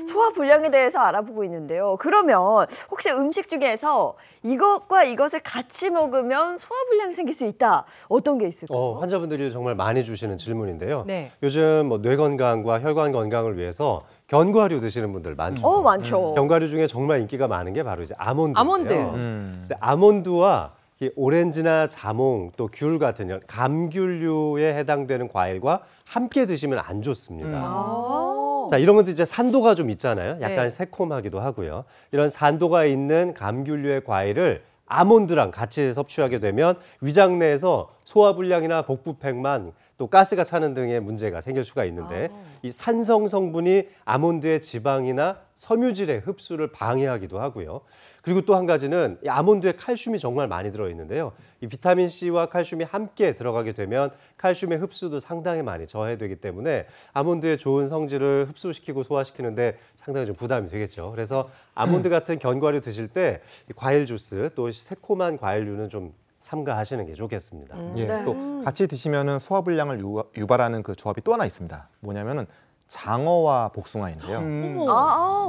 소화 불량에 대해서 알아보고 있는데요. 그러면 혹시 음식 중에서 이것과 이것을 같이 먹으면 소화 불량이 생길 수 있다. 어떤 게 있을까요? 환자분들이 정말 많이 주시는 질문인데요. 네. 요즘 뭐 뇌 건강과 혈관 건강을 위해서 견과류 드시는 분들 많죠. 많죠. 견과류 중에 정말 인기가 많은 게 바로 이제 아몬드예요. 아몬드. 근데 아몬드와 이 오렌지나 자몽 또 귤 같은 이런 감귤류에 해당되는 과일과 함께 드시면 안 좋습니다. 자, 이런 것도 이제 산도가 좀 있잖아요. 약간 네. 새콤하기도 하고요. 이런 산도가 있는 감귤류의 과일을 아몬드랑 같이 섭취하게 되면 위장 내에서 소화불량이나 복부팽만 또 가스가 차는 등의 문제가 생길 수가 있는데 이 산성 성분이 아몬드의 지방이나 섬유질의 흡수를 방해하기도 하고요. 그리고 또 한 가지는 이 아몬드에 칼슘이 정말 많이 들어있는데요. 이 비타민 C와 칼슘이 함께 들어가게 되면 칼슘의 흡수도 상당히 많이 저해되기 때문에 아몬드의 좋은 성질을 흡수시키고 소화시키는데 상당히 좀 부담이 되겠죠. 그래서 아몬드 같은 견과류 드실 때 이 과일 주스 또 새콤한 과일류는 좀 삼가하시는 게 좋겠습니다. 예, 또 같이 드시면은 소화불량을 유발하는 그 조합이 또 하나 있습니다. 뭐냐면은 장어와 복숭아인데요.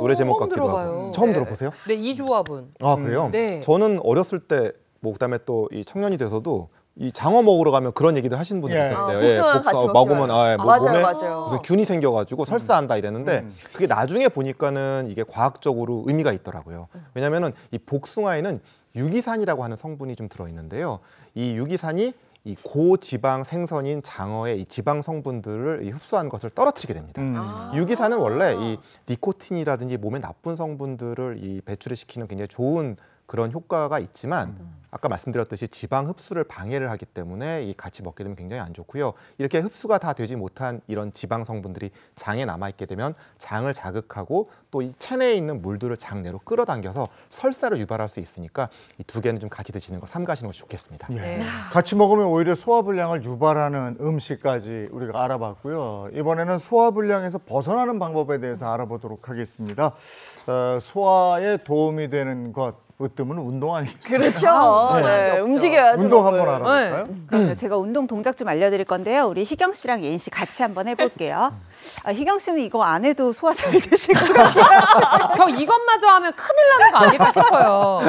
노래 제목 처음 같기도 들어봐요. 하고. 처음 네. 들어보세요? 네, 이 조합은. 아, 그래요? 네. 저는 어렸을 때 뭐 그다음에 또 이 청년이 돼서도 이 장어 먹으러 가면 그런 얘기들 하시는 분들이 예. 있었어요. 복숭아랑 같이 먹지 먹으면 마요. 몸에 맞아요. 무슨 균이 생겨가지고 설사한다 이랬는데 그게 나중에 보니까는 이게 과학적으로 의미가 있더라고요. 왜냐하면은 이 복숭아에는 유기산이라고 하는 성분이 좀 들어있는데요. 이 유기산이 이 고지방 생선인 장어의 이 지방 성분들을 이 흡수한 것을 떨어뜨리게 됩니다. 유기산은 원래 이 니코틴이라든지 몸에 나쁜 성분들을 이 배출을 시키는 굉장히 좋은 그런 효과가 있지만 아까 말씀드렸듯이 지방 흡수를 방해를 하기 때문에 이 같이 먹게 되면 굉장히 안 좋고요. 이렇게 흡수가 다 되지 못한 이런 지방 성분들이 장에 남아있게 되면 장을 자극하고 또 이 체내에 있는 물들을 장 내로 끌어당겨서 설사를 유발할 수 있으니까 이 두 개는 좀 같이 드시는 거 삼가시는 것이 좋겠습니다. 예. 네. 같이 먹으면 오히려 소화불량을 유발하는 음식까지 우리가 알아봤고요. 이번에는 소화불량에서 벗어나는 방법에 대해서 알아보도록 하겠습니다. 소화에 도움이 되는 것, 으뜸은 운동 아니겠어요? 그렇죠. 네, 움직여야죠. 운동 몸을. 한번 알아볼까요? 그럼요. 제가 운동 동작 좀 알려드릴 건데요. 우리 희경 씨랑 예인 씨 같이 한번 해볼게요. 희경 씨는 이거 안 해도 소화 잘 되실 것 같아요. 저 이것마저 하면 큰일 나는 거 아닐까 싶어요.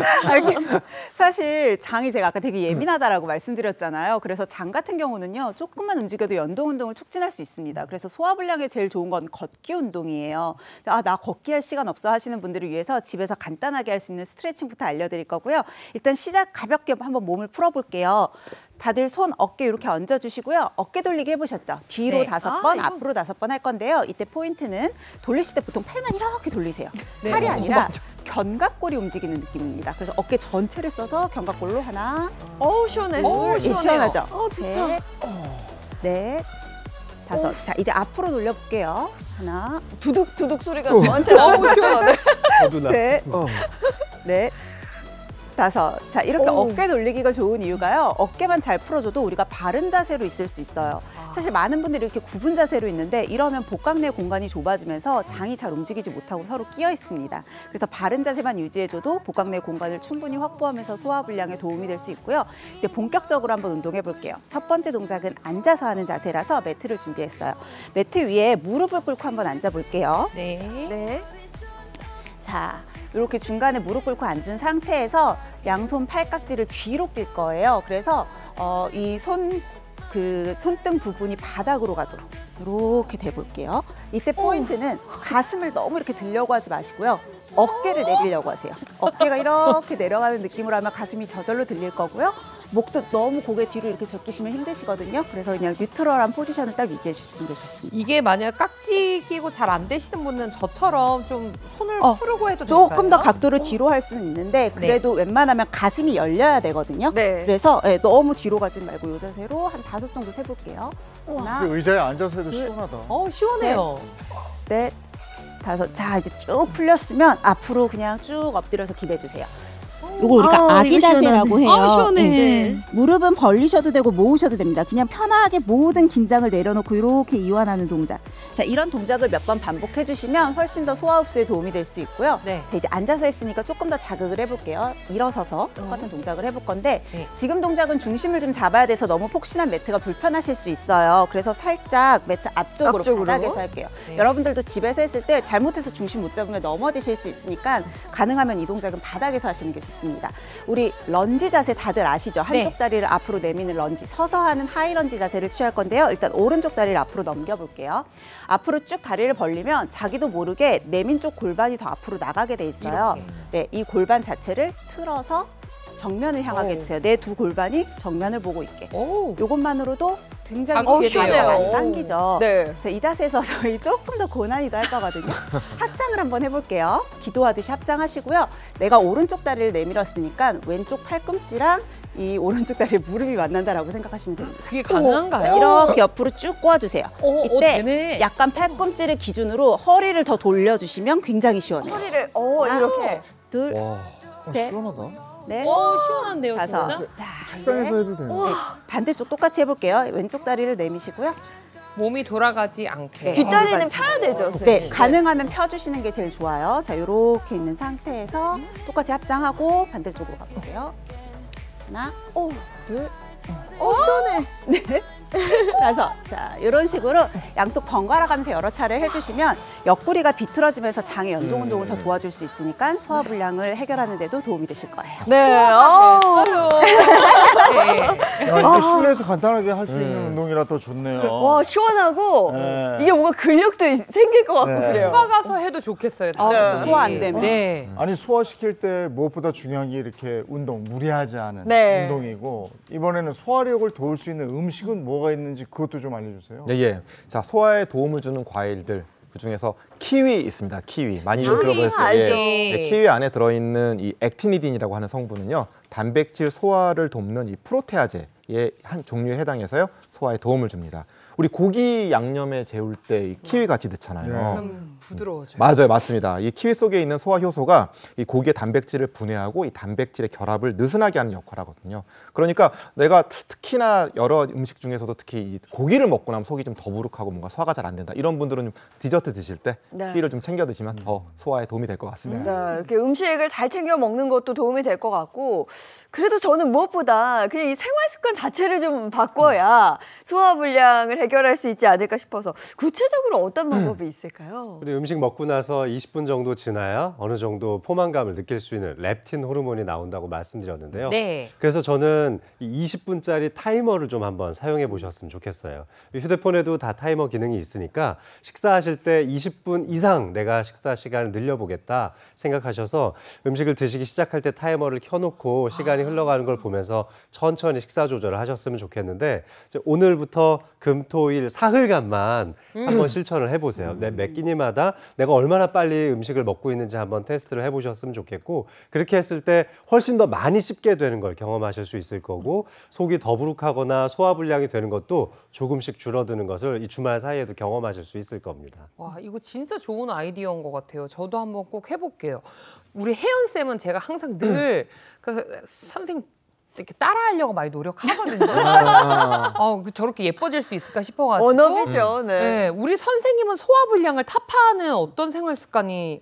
사실 장이 제가 아까 되게 예민하다라고 말씀드렸잖아요. 그래서 장 같은 경우는요. 조금만 움직여도 연동 운동을 촉진할 수 있습니다. 그래서 소화불량에 제일 좋은 건 걷기 운동이에요. 나 걷기 할 시간 없어 하시는 분들을 위해서 집에서 간단하게 할 수 있는 스트레칭부터 알려드릴 거고요. 일단 시작 가볍게 한번 몸을 풀어볼게요. 다들 손 어깨 이렇게 얹어주시고요. 어깨 돌리기 해보셨죠? 뒤로 네. 5번, 앞으로 5번 할 건데요. 이때 포인트는 돌리실 때 보통 팔만 이렇게 돌리세요. 네. 팔이 아니라 견갑골이 움직이는 느낌입니다. 그래서 어깨 전체를 써서 견갑골로 하나, 시원해. 예, 시원하죠? 좋다. 셋, 넷, 다섯. 자, 이제 앞으로 돌려볼게요. 하나, 두둑두둑 소리가 저한테 나오고 시원하네. 셋, 넷, 다섯. 자, 이렇게 어깨 돌리기가 좋은 이유가요. 어깨만 잘 풀어줘도 우리가 바른 자세로 있을 수 있어요. 사실 많은 분들이 이렇게 굽은 자세로 있는데 이러면 복강 내 공간이 좁아지면서 장이 잘 움직이지 못하고 서로 끼어 있습니다. 그래서 바른 자세만 유지해줘도 복강 내 공간을 충분히 확보하면서 소화불량에 도움이 될 수 있고요. 이제 본격적으로 한번 운동해 볼게요. 첫 번째 동작은 앉아서 하는 자세라서 매트를 준비했어요. 매트 위에 무릎을 꿇고 한번 앉아볼게요. 네. 네. 자, 이렇게 중간에 무릎 꿇고 앉은 상태에서 양손 팔깍지를 뒤로 낄 거예요. 그래서 이 손등 부분이 바닥으로 가도록 이렇게 대볼게요. 이때 포인트는 가슴을 너무 이렇게 들려고 하지 마시고요. 어깨를 내리려고 하세요. 어깨가 이렇게 내려가는 느낌으로 하면 가슴이 저절로 들릴 거고요. 목도 너무 고개 뒤로 이렇게 적기시면 힘드시거든요. 그래서 그냥 뉴트럴한 포지션을 딱 유지해 주시는 게 좋습니다. 이게 만약 깍지 끼고 잘 안 되시는 분은 저처럼 좀 손을 풀고 해도 조금 될까요? 더 각도를 뒤로 할 수는 있는데 그래도 웬만하면 가슴이 열려야 되거든요. 네. 그래서 너무 뒤로 가지 말고 이 자세로 한 5 정도 세볼게요. 하나, 그 의자에 앉아서 해도 시원하다. 시원해요. 넷, 5. 자, 이제 쭉 풀렸으면 앞으로 그냥 쭉 엎드려서 기대주세요. 요거 우리가 아기 이거 자세라고 시원하네. 해요. 시원해. 네. 무릎은 벌리셔도 되고 모으셔도 됩니다. 그냥 편하게 모든 긴장을 내려놓고 이렇게 이완하는 동작. 자, 이런 동작을 몇 번 반복해 주시면 훨씬 더 소화 흡수에 도움이 될 수 있고요. 네. 자, 이제 앉아서 했으니까 조금 더 자극을 해볼게요. 일어서서 똑같은 동작을 해볼 건데 네. 지금 동작은 중심을 좀 잡아야 돼서 너무 폭신한 매트가 불편하실 수 있어요. 그래서 살짝 매트 앞쪽으로 바닥에서 할게요. 네. 여러분들도 집에서 했을 때 잘못해서 중심 못 잡으면 넘어지실 수 있으니까 가능하면 이 동작은 바닥에서 하시는 게 좋습니다. 우리 런지 자세 다들 아시죠? 한쪽 네. 다리를 앞으로 내미는 런지, 서서 하는 하이 런지 자세를 취할 건데요. 일단 오른쪽 다리를 앞으로 넘겨볼게요. 앞으로 쭉 다리를 벌리면 자기도 모르게 내민 쪽 골반이 더 앞으로 나가게 돼 있어요. 이렇게. 네, 이 골반 자체를 틀어서 정면을 향하게 해주세요. 내 두 골반이 정면을 보고 있게. 오. 이것만으로도 굉장히 아, 뒤에 다리가 시원해요. 많이 당기죠. 네. 그래서 이 자세에서 저희 조금 더 고난이도 할 거거든요. 합장을 한번 해볼게요. 기도하듯이 합장하시고요. 내가 오른쪽 다리를 내밀었으니까 왼쪽 팔꿈치랑 이 오른쪽 다리에 무릎이 만난다라고 생각하시면 됩니다. 그게 가능한가요? 이렇게 옆으로 쭉 꼬아주세요. 이때 되네. 약간 팔꿈치를 기준으로 허리를 더 돌려주시면 굉장히 시원해요. 허리를 하나, 이렇게. 둘, 셋, 시원하다. 넷, 시원한데요, 다섯. 진짜? 자, 책상에서 해도 되네. 네, 반대쪽 똑같이 해볼게요. 왼쪽 다리를 내미시고요. 몸이 돌아가지 않게. 네. 뒷다리는 엉덩이 펴야 되죠, 네, 선생님. 가능하면 펴주시는 게 제일 좋아요. 자, 이렇게 있는 상태에서 똑같이 합장하고 반대쪽으로 가볼게요. 하나, 둘, 시원해. 네, 다섯. 자, 이런 식으로 양쪽 번갈아 가면서 여러 차례 해주시면 옆구리가 비틀어지면서 장의 연동 운동을 더 도와줄 수 있으니까 소화 불량을 해결하는 데도 도움이 되실 거예요. 네. 네. 야, 이게 실내에서 간단하게 할 수 있는 운동이라 더 좋네요. 와, 시원하고 네. 이게 뭔가 근력도 생길 것 같고 네. 그래요. 휴가 가서 해도 좋겠어요. 다들. 소화 안 되면. 네. 아니 소화시킬 때 무엇보다 중요한 게 이렇게 운동, 무리하지 않은 네. 운동이고 이번에는 소화력을 도울 수 있는 음식은 뭐가 있는지 그것도 좀 알려주세요. 네, 예. 자, 소화에 도움을 주는 과일들. 그 중에서 키위 있습니다. 키위 많이들 들어보셨어요. 알죠. 네, 키위 안에 들어있는 이 액티니딘이라고 하는 성분은요, 단백질 소화를 돕는 이 프로테아제의 한 종류에 해당해서요, 소화에 도움을 줍니다. 우리 고기 양념에 재울 때 이 키위 같이 넣잖아요. 그럼 부드러워져요. 맞아요, 맞습니다. 이 키위 속에 있는 소화 효소가 이 고기의 단백질을 분해하고 이 단백질의 결합을 느슨하게 하는 역할을 하거든요. 그러니까 내가 특히나 여러 음식 중에서도 특히 이 고기를 먹고 나면 속이 좀 더부룩하고 뭔가 소화가 잘 안 된다. 이런 분들은 좀 디저트 드실 때 네. 키위를 좀 챙겨 드시면 더 소화에 도움이 될 것 같습니다. 네, 이렇게 음식을 잘 챙겨 먹는 것도 도움이 될 것 같고 그래도 저는 무엇보다 그냥 이 생활 습관 자체를 좀 바꿔야 소화 불량을 해결할 수 있지 않을까 싶어서 구체적으로 어떤 방법이 있을까요? 우리 음식 먹고 나서 20분 정도 지나야 어느 정도 포만감을 느낄 수 있는 렙틴 호르몬이 나온다고 말씀드렸는데요. 네. 그래서 저는 이 20분짜리 타이머를 좀 한번 사용해 보셨으면 좋겠어요. 이 휴대폰에도 다 타이머 기능이 있으니까 식사하실 때 20분 이상 내가 식사 시간을 늘려보겠다 생각하셔서 음식을 드시기 시작할 때 타이머를 켜놓고 시간이 흘러가는 걸 보면서 천천히 식사 조절을 하셨으면 좋겠는데 이제 오늘부터 금, 토, 일, 사흘간만 한번 실천을 해보세요. 매 끼니마다 내가 얼마나 빨리 음식을 먹고 있는지 한번 테스트를 해보셨으면 좋겠고 그렇게 했을 때 훨씬 더 많이 씹게 되는 걸 경험하실 수 있을 거고 속이 더부룩하거나 소화불량이 되는 것도 조금씩 줄어드는 것을 이 주말 사이에도 경험하실 수 있을 겁니다. 와, 이거 진짜 좋은 아이디어인 것 같아요. 저도 한번 꼭 해볼게요. 우리 혜연 쌤은 제가 항상 늘 그 선생님 이렇게 따라하려고 많이 노력하거든요. 저렇게 예뻐질 수 있을까 싶어가지고. 언어이죠. 네. 네, 우리 선생님은 소화불량을 타파하는 어떤 생활 습관이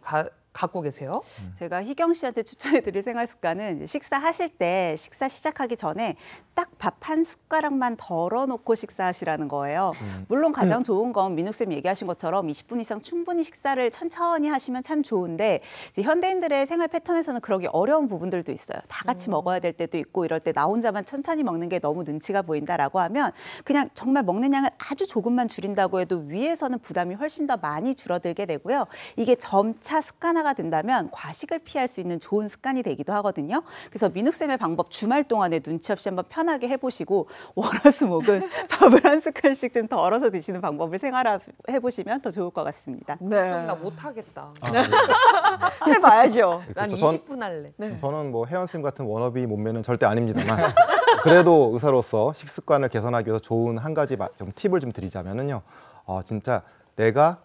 갖고 계세요? 제가 희경 씨한테 추천해드릴 생활 습관은 식사하실 때 식사 시작하기 전에 딱 밥 한 숟가락만 덜어놓고 식사하시라는 거예요. 물론 가장 좋은 건 민욱쌤 얘기하신 것처럼 20분 이상 충분히 식사를 천천히 하시면 참 좋은데 이제 현대인들의 생활 패턴에서는 그러기 어려운 부분들도 있어요. 다 같이 먹어야 될 때도 있고 이럴 때 나 혼자만 천천히 먹는 게 너무 눈치가 보인다라고 하면 그냥 정말 먹는 양을 아주 조금만 줄인다고 해도 위에서는 부담이 훨씬 더 많이 줄어들게 되고요. 이게 점차 습관화가 된다면 과식을 피할 수 있는 좋은 습관이 되기도 하거든요. 그래서 민욱쌤의 방법 주말 동안에 눈치 없이 한번 편하게 해보시고 월화수목은 밥을 한 숟갈씩 좀 덜어서 드시는 방법을 생활해보시면 더 좋을 것 같습니다. 네. 나 못하겠다. 해봐야죠. 난 그렇죠. 20분 할래. 저는 뭐 혜연쌤 같은 워너비 몸매는 절대 아닙니다만 그래도 의사로서 식습관을 개선하기 위해서 좋은 한 가지 좀 팁을 좀 드리자면은요. 진짜 내가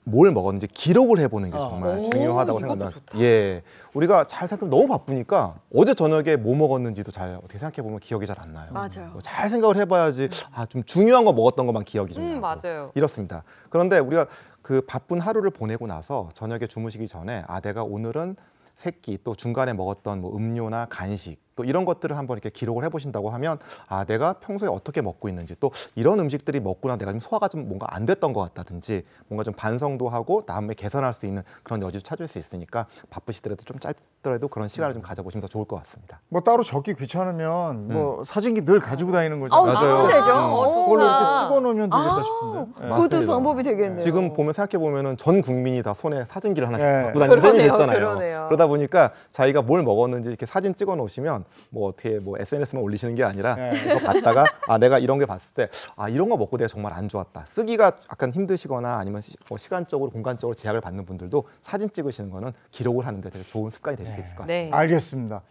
뭘 먹었는지 기록을 해보는 게 정말 중요하다고 생각합니다. 예, 우리가 잘 생각하면 너무 바쁘니까 어제 저녁에 뭐 먹었는지도 잘 어떻게 생각해 보면 기억이 잘 안 나요. 맞아요. 잘 생각을 해봐야지 좀 중요한 거 먹었던 것만 기억이 좀 나고 맞아요. 이렇습니다. 그런데 우리가 그 바쁜 하루를 보내고 나서 저녁에 주무시기 전에 내가 오늘은 새끼 또 중간에 먹었던 뭐 음료나 간식 또 이런 것들을 한번 이렇게 기록을 해보신다고 하면 내가 평소에 어떻게 먹고 있는지 또 이런 음식들이 먹고 나 내가 좀 소화가 좀 뭔가 안 됐던 것 같다든지 뭔가 좀 반성도 하고 다음에 개선할 수 있는 그런 여지도 찾을 수 있으니까 바쁘시더라도 좀 짧더라도 그런 시간을 좀 가져보시면 더 좋을 것 같습니다. 뭐 따로 적기 귀찮으면 뭐 사진기 늘 가지고 다니는 거죠. 맞아요. 되죠. 그걸로 이렇게 찍어놓으면 되겠다 싶은데. 네. 그것도 맞습니다. 방법이 되겠네요. 지금 보면 생각해 보면은 전 국민이 다 손에 사진기를 하나씩 네. 갖고 다니는 셈이 그러네요, 됐잖아요. 그러네요. 그러다 보니까 자기가 뭘 먹었는지 이렇게 사진 찍어 놓으시면 뭐 어떻게 뭐 SNS만 올리시는 게 아니라 이거 봤다가 내가 이런 게 봤을 때 이런 거 먹고 내가 정말 안 좋았다. 쓰기가 약간 힘드시거나 아니면 시간적으로 공간적으로 제약을 받는 분들도 사진 찍으시는 거는 기록을 하는데 되게 좋은 습관이 될 수 있을 것 같습니다. 네. 알겠습니다.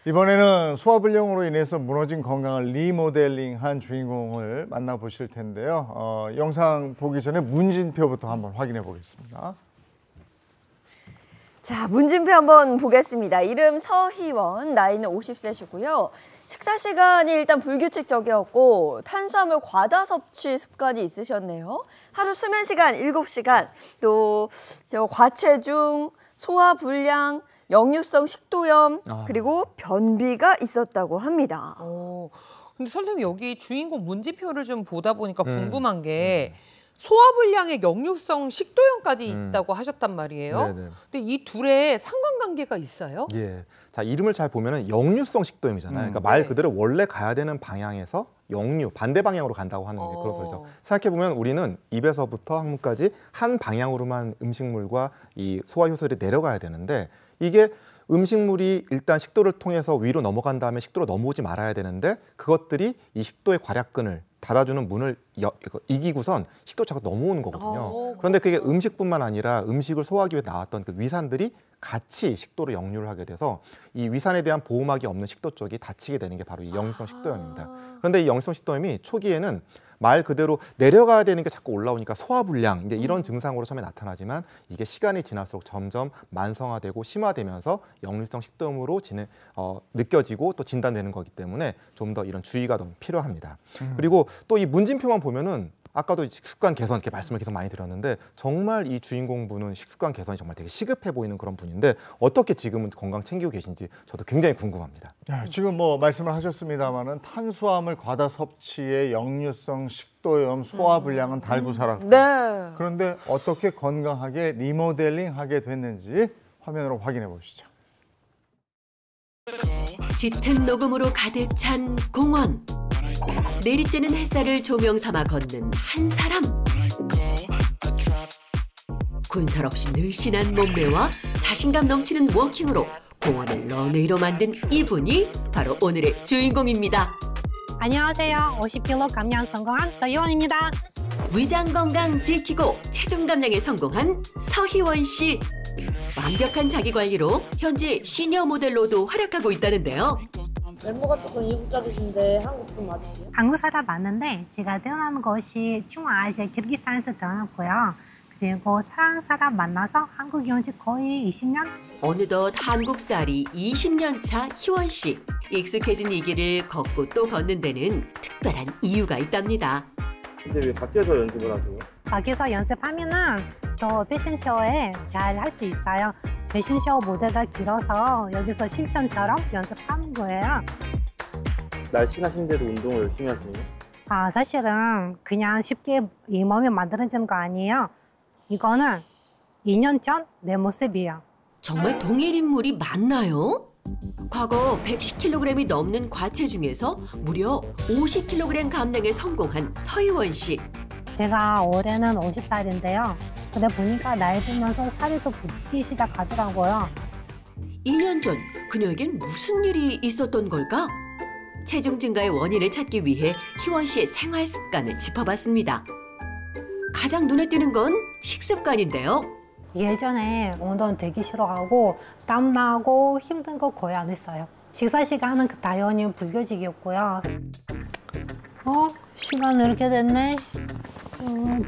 이번에는 소화불량으로 인해서 무너진 건강을 리모델링한 주인공을 만나보실 텐데요. 영상 보기 전에 문진표부터 한번 확인해 보겠습니다. 자, 문진표 한번 보겠습니다. 이름 서희원, 나이는 50세시고요. 식사 시간이 일단 불규칙적이었고 탄수화물 과다 섭취 습관이 있으셨네요. 하루 수면 시간 7시간, 또 과체중, 소화불량, 역류성 식도염, 그리고 변비가 있었다고 합니다. 근데 선생님 여기 주인공 문진표를 좀 보다 보니까 궁금한 게 소화불량에 역류성 식도염까지 있다고 하셨단 말이에요. 네네. 근데 이 둘의 상관관계가 있어요? 예. 자, 이름을 잘 보면은 역류성 식도염이잖아요. 그러니까 말 네. 그대로 원래 가야 되는 방향에서 역류, 반대 방향으로 간다고 하는 게 그런 소리죠. 생각해 보면 우리는 입에서부터 항문까지 한 방향으로만 음식물과 이 소화 효소들이 내려가야 되는데 이게 음식물이 일단 식도를 통해서 위로 넘어간 다음에 식도로 넘어오지 말아야 되는데 그것들이 이 식도의 괄약근을 닫아주는 문을 이기고선 식도 자꾸 넘어오는 거거든요. 그런데 그게 음식뿐만 아니라 음식을 소화하기 위해 나왔던 그 위산들이 같이 식도로 역류를 하게 돼서 이 위산에 대한 보호막이 없는 식도 쪽이 다치게 되는 게 바로 이 역류성 식도염입니다. 그런데 이 역류성 식도염이 초기에는 말 그대로 내려가야 되는 게 자꾸 올라오니까 소화불량 이제 이런 증상으로 처음에 나타나지만 이게 시간이 지날수록 점점 만성화되고 심화되면서 역류성 식도염으로 느껴지고 또 진단되는 거기 때문에 좀 더 이런 주의가 더 필요합니다. 그리고 또 이 문진표만 보면은 아까도 식습관 개선 이렇게 말씀을 계속 많이 드렸는데 정말 이 주인공분은 식습관 개선이 정말 되게 시급해 보이는 그런 분인데 어떻게 지금은 건강 챙기고 계신지 저도 굉장히 궁금합니다. 지금 뭐 말씀을 하셨습니다마는 탄수화물 과다 섭취에 역류성 식도염, 소화불량은 달고 살았고 네. 그런데 어떻게 건강하게 리모델링하게 됐는지 화면으로 확인해 보시죠. 짙은 녹음으로 가득 찬 공원. 내리쬐는 햇살을 조명 삼아 걷는 한 사람. 군살 없이 늘씬한 몸매와 자신감 넘치는 워킹으로 공원을 런웨이로 만든 이분이 바로 오늘의 주인공입니다. 안녕하세요. 50kg 감량 성공한 서희원입니다. 위장 건강 지키고 체중 감량에 성공한 서희원 씨. 완벽한 자기 관리로 현재 시니어 모델로도 활약하고 있다는데요. 외모가 조금 이국적이신데 한국 분 맞으세요? 한국 사람 맞는데 제가 태어난 곳이 중앙아시아 키르기스탄에서 태어났고요. 그리고 사랑 사람 만나서 한국에 온 지 거의 20년? 어느덧 한국살이 20년 차 희원 씨. 익숙해진 이 길을 걷고 또 걷는 데는 특별한 이유가 있답니다. 근데 왜 밖에서 연습을 하세요? 밖에서 연습하면은 더 패션쇼에 잘 할 수 있어요. 패션쇼 무대가 길어서 여기서 실전처럼 연습하는 거예요. 날씬하신데도 운동을 열심히 하시네요? 사실은 그냥 쉽게 이 몸이 만들어지는 거 아니에요. 이거는 2년 전 내 모습이에요. 정말 동일 인물이 맞나요? 과거 110kg이 넘는 과체중에서 무려 50kg 감량에 성공한 서희원 씨. 제가 올해는 50살인데요. 근데 보니까 나이 들면서 살이 더 붙기 시작하더라고요. 2년 전 그녀에겐 무슨 일이 있었던 걸까? 체중 증가의 원인을 찾기 위해 희원 씨의 생활 습관을 짚어봤습니다. 가장 눈에 띄는 건 식습관인데요. 예전에 운동 되게 싫어하고 땀나고 힘든 거 거의 안 했어요. 식사 시간은 당연히 불규칙이었고요. 시간 이렇게 됐네.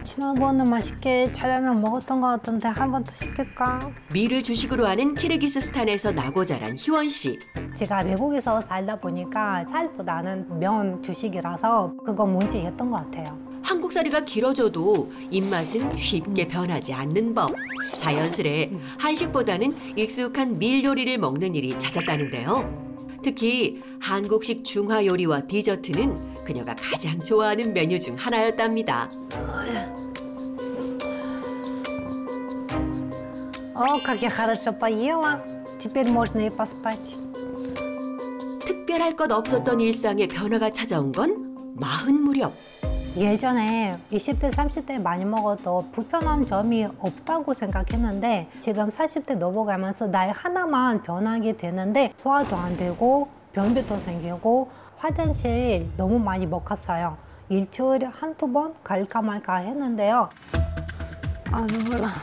지난번에 맛있게 짜장면 먹었던 것 같은데 한 번 더 시킬까? 미를 주식으로 하는 키르기스스탄에서 나고 자란 희원 씨. 제가 외국에서 살다 보니까 쌀보다는 면 주식이라서 그거 문제였던 것 같아요. 한국살이가 길어져도 입맛은 쉽게 변하지 않는 법. 자연스레 한식보다는 익숙한 밀 요리를 먹는 일이 잦았다는데요. 특히 한국식 중화 요리와 디저트는 그녀가 가장 좋아하는 메뉴 중 하나였답니다. как я хорошо поела. Теперь можно и поспать. 특별할 것 없었던 일상에 변화가 찾아온 건 40 무렵. 예전에 20대, 30대 많이 먹어도 불편한 점이 없다고 생각했는데 지금 40대 넘어가면서 나이 하나만 변하게 되는데 소화도 안 되고 변비도 생기고 화장실 너무 많이 못 갔어요. 일주일에 한두 번 갈까 말까 했는데요. 아, 눈물 나.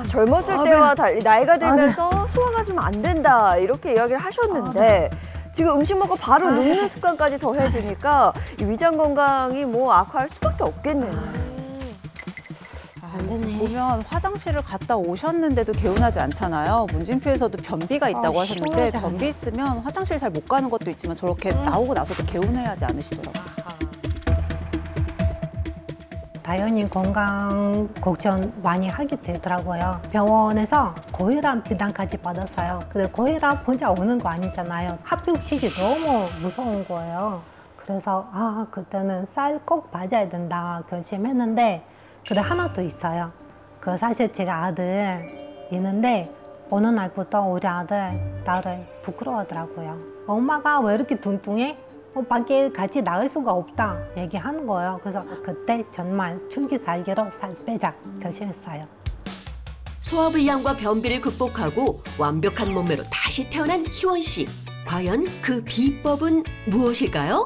젊었을 때와 달리 나이가 들면서 소화가 좀 안 된다 이렇게 이야기를 하셨는데 지금 음식 먹고 바로 눕는 습관까지 더해지니까 이 위장 건강이 뭐 악화할 수밖에 없겠네요. 보면 화장실을 갔다 오셨는데도 개운하지 않잖아요. 문진표에서도 변비가 있다고 하셨는데 시원하지 않아요. 변비 있으면 화장실 잘 못 가는 것도 있지만 저렇게 나오고 나서도 개운해하지 않으시더라고요. 당연히 건강 걱정 많이 하게 되더라고요. 병원에서 고혈압 진단까지 받았어요. 근데 고혈압 혼자 오는 거 아니잖아요. 합병증이 너무 무서운 거예요. 그래서 그때는 쌀 꼭 빠져야 된다 결심했는데 근데 하나 더 있어요. 그 사실 제가 아들 있는데 어느 날부터 우리 아들 나를 부끄러워하더라고요. 엄마가 왜 이렇게 뚱뚱해? 밖에 같이 나갈 수가 없다 얘기하는 거예요. 그래서 그때 정말 충기 살기로 살 빼자 결심했어요. 소화불량과 변비를 극복하고 완벽한 몸매로 다시 태어난 희원 씨. 과연 그 비법은 무엇일까요?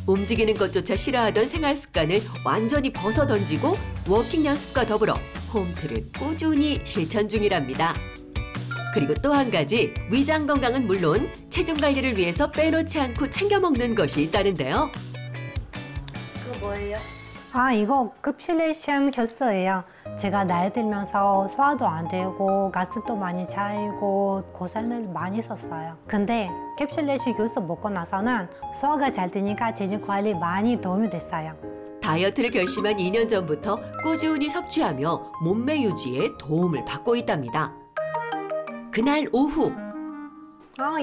움직이는 것조차 싫어하던 생활 습관을 완전히 벗어던지고 워킹 연습과 더불어 홈트를 꾸준히 실천 중이랍니다. 그리고 또 한 가지 위장 건강은 물론 체중 관리를 위해서 빼놓지 않고 챙겨 먹는 것이 있다는데요. 그거 뭐예요? 이거 캡슐레이션 헬스예요. 제가 나이 들면서 소화도 안 되고 가스도 많이 차이고 고생을 많이 썼어요. 근데 캡슐레이션 헬스 먹고 나서는 소화가 잘 되니까 체중 관리 많이 도움이 됐어요. 다이어트를 결심한 2년 전부터 꾸준히 섭취하며 몸매 유지에 도움을 받고 있답니다. 그날 오후.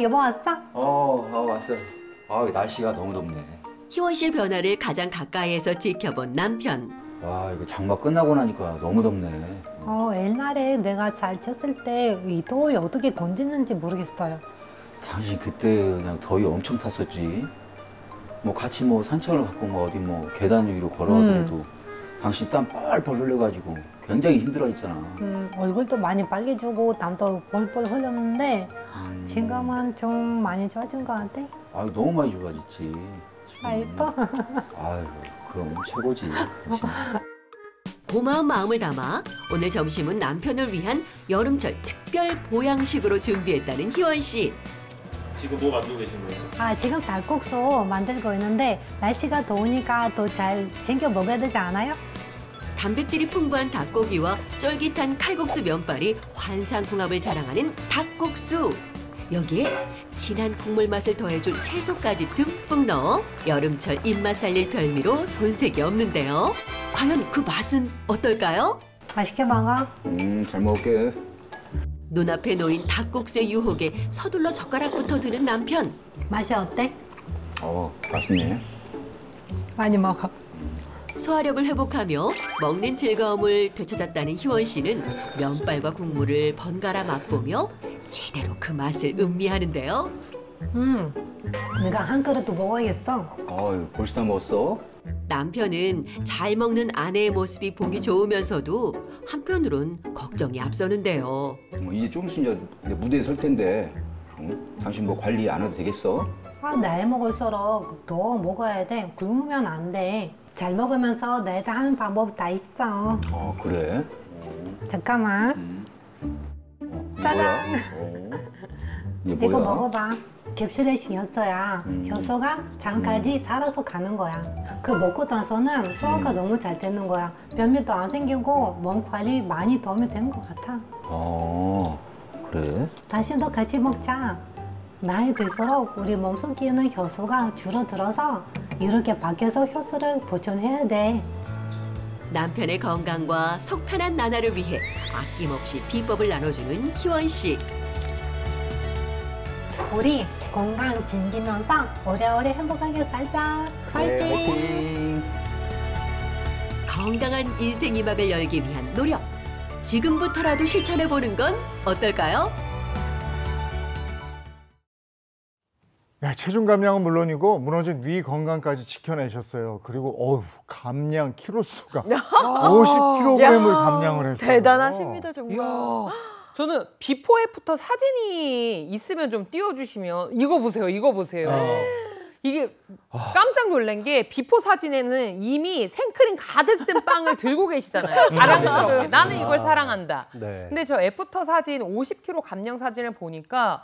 여보 왔어? 왔어. 날씨가 너무 덥네. 희원 씨의 변화를 가장 가까이에서 지켜본 남편. 이거 장마 끝나고 나니까 너무 덥네. 옛날에 내가 잘 쪘을 때 이 더위 어떻게 건졌는지 모르겠어요. 당신 그때 그냥 더위 엄청 탔었지. 같이 산책을 갖고 어디 계단 위로 걸어가더라도 당신 땀 뻘뻘 흘려가지고 굉장히 힘들어했잖아. 얼굴도 많이 빨개지고 땀도 뻘뻘 흘렸는데 지금은 좀 많이 좋아진 것 같아. 너무 많이 좋아졌지. 이뻐? 그럼 최고지. 당신. 고마운 마음을 담아 오늘 점심은 남편을 위한 여름철 특별 보양식으로 준비했다는 희원 씨. 지금 뭐 만들고 계신 거예요? 지금 닭국수 만들고 있는데 날씨가 더우니까 더 잘 챙겨 먹어야 되지 않아요? 단백질이 풍부한 닭고기와 쫄깃한 칼국수 면발이 환상궁합을 자랑하는 닭국수. 여기에 진한 국물 맛을 더해줄 채소까지 듬뿍 넣어 여름철 입맛 살릴 별미로 손색이 없는데요. 과연 그 맛은 어떨까요? 맛있게 먹어. 잘 먹을게. 눈앞에 놓인 닭국수의 유혹에 서둘러 젓가락부터 드는 남편. 맛이 어때? 맛있네. 많이 먹어. 소화력을 회복하며 먹는 즐거움을 되찾았다는 희원 씨는 면발과 국물을 번갈아 맛보며 제대로 그 맛을 음미하는데요. 내가 한 그릇도 먹어야겠어. 벌써 다 먹었어? 남편은 잘 먹는 아내의 모습이 보기 좋으면서도 한편으론 걱정이 앞서는데요. 이제 좀 있으면 이제 무대에 설 텐데 당신 관리 안 해도 되겠어? 나이 먹을수록 더 먹어야 돼. 굶으면 안 돼. 잘 먹으면서 내가 하는 방법 다 있어. 그래? 잠깐만. 짜잔. 이게 이거 뭐야? 먹어봐. 캡슐레이션 효소야. 효소가 장까지 살아서 가는 거야. 그 먹고 나서는 소화가 너무 잘 되는 거야. 변비도 안 생기고 몸 관리 많이 도움이 되는 것 같아. 그래? 당신도 같이 먹자. 나이 들수록 우리 몸속에 있는 효소가 줄어들어서 이렇게 밖에서 효소를 보존해야 돼. 남편의 건강과 속 편한 나날을 위해 아낌없이 비법을 나눠주는 희원 씨. 우리 건강 챙기면서 오래오래 행복하게 살자. 화이팅! 건강한 인생 이막을 열기 위한 노력. 지금부터라도 실천해보는 건 어떨까요? 야, 체중 감량은 물론이고 무너진 위 건강까지 지켜내셨어요. 그리고 감량 키로수가 50kg을 감량을 했어요. 대단하십니다, 정말. 저는 비포 애프터 사진이 있으면 좀 띄워주시면. 이거 보세요, 이거 보세요. 이게 깜짝 놀란 게 비포 사진에는 이미 생크림 가득 든 빵을 들고 계시잖아요. 자랑스럽게. 나는 이걸 사랑한다. 네. 근데 저 애프터 사진 50kg 감량 사진을 보니까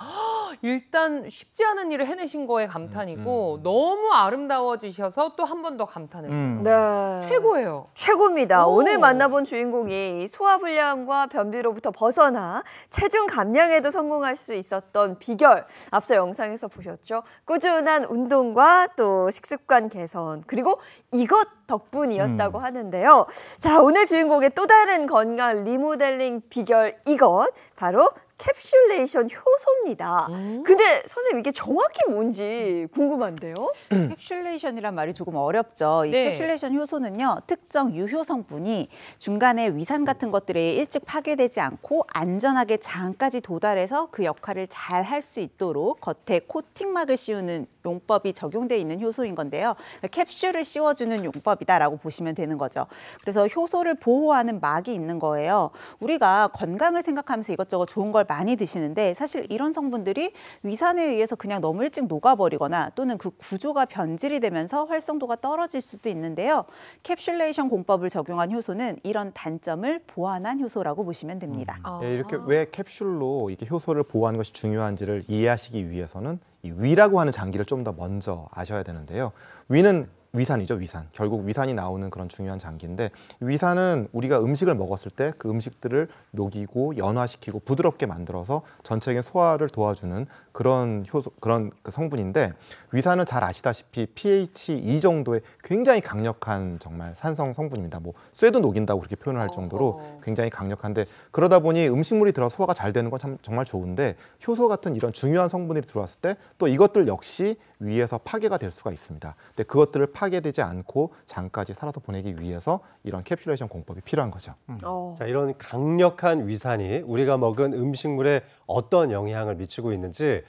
일단 쉽지 않은 일을 해내신 거에 감탄이고 너무 아름다워지셔서 또 한 번 더 감탄했어요. 네. 최고예요. 최고입니다. 오늘 만나본 주인공이 소화불량과 변비로부터 벗어나 체중 감량에도 성공할 수 있었던 비결, 앞서 영상에서 보셨죠? 꾸준한 운동과 또 식습관 개선, 그리고 이것 덕분이었다고 하는데요. 자, 오늘 주인공의 또 다른 건강 리모델링 비결, 이것 바로 캡슐레이션 효소입니다. 근데 선생님, 이게 정확히 뭔지 궁금한데요? 캡슐레이션이란 말이 조금 어렵죠. 이 네. 캡슐레이션 효소는요, 특정 유효 성분이 중간에 위산 같은 것들이 일찍 파괴되지 않고 안전하게 장까지 도달해서 그 역할을 잘 할 수 있도록 겉에 코팅막을 씌우는 용법이 적용되어 있는 효소인 건데요. 캡슐을 씌워주는 용법이다라고 보시면 되는 거죠. 그래서 효소를 보호하는 막이 있는 거예요. 우리가 건강을 생각하면서 이것저것 좋은 걸 많이 드시는데 사실 이런 성분들이 위산에 의해서 그냥 너무 일찍 녹아버리거나 또는 그 구조가 변질이 되면서 활성도가 떨어질 수도 있는데요. 캡슐레이션 공법을 적용한 효소는 이런 단점을 보완한 효소라고 보시면 됩니다. 이렇게 왜 캡슐로 이렇게 효소를 보호하는 것이 중요한지를 이해하시기 위해서는 이 위라고 하는 장기를 좀 더 먼저 아셔야 되는데요. 위는 위산이죠, 위산. 결국 위산이 나오는 그런 중요한 장기인데, 위산은 우리가 음식을 먹었을 때 그 음식들을 녹이고 연화시키고 부드럽게 만들어서 전체적인 소화를 도와주는 그런 효소, 그런 그 성분인데, 위산은 잘 아시다시피 pH 2 정도의 굉장히 강력한 정말 산성 성분입니다. 뭐 쇠도 녹인다고 그렇게 표현을 할 정도로 굉장히 강력한데, 그러다 보니 음식물이 들어 소화가 잘 되는 건 참 정말 좋은데, 효소 같은 이런 중요한 성분들이 들어왔을 때 또 이것들 역시 위에서 파괴가 될 수가 있습니다. 근데 그것들을 파괴되지 않고 장까지 살아서 보내기 위해서 이런 캡슐레이션 공법이 필요한 거죠. 자, 이런 강력한 위산이 우리가 먹은 음식물에 어떤 영향을 미치고 있는지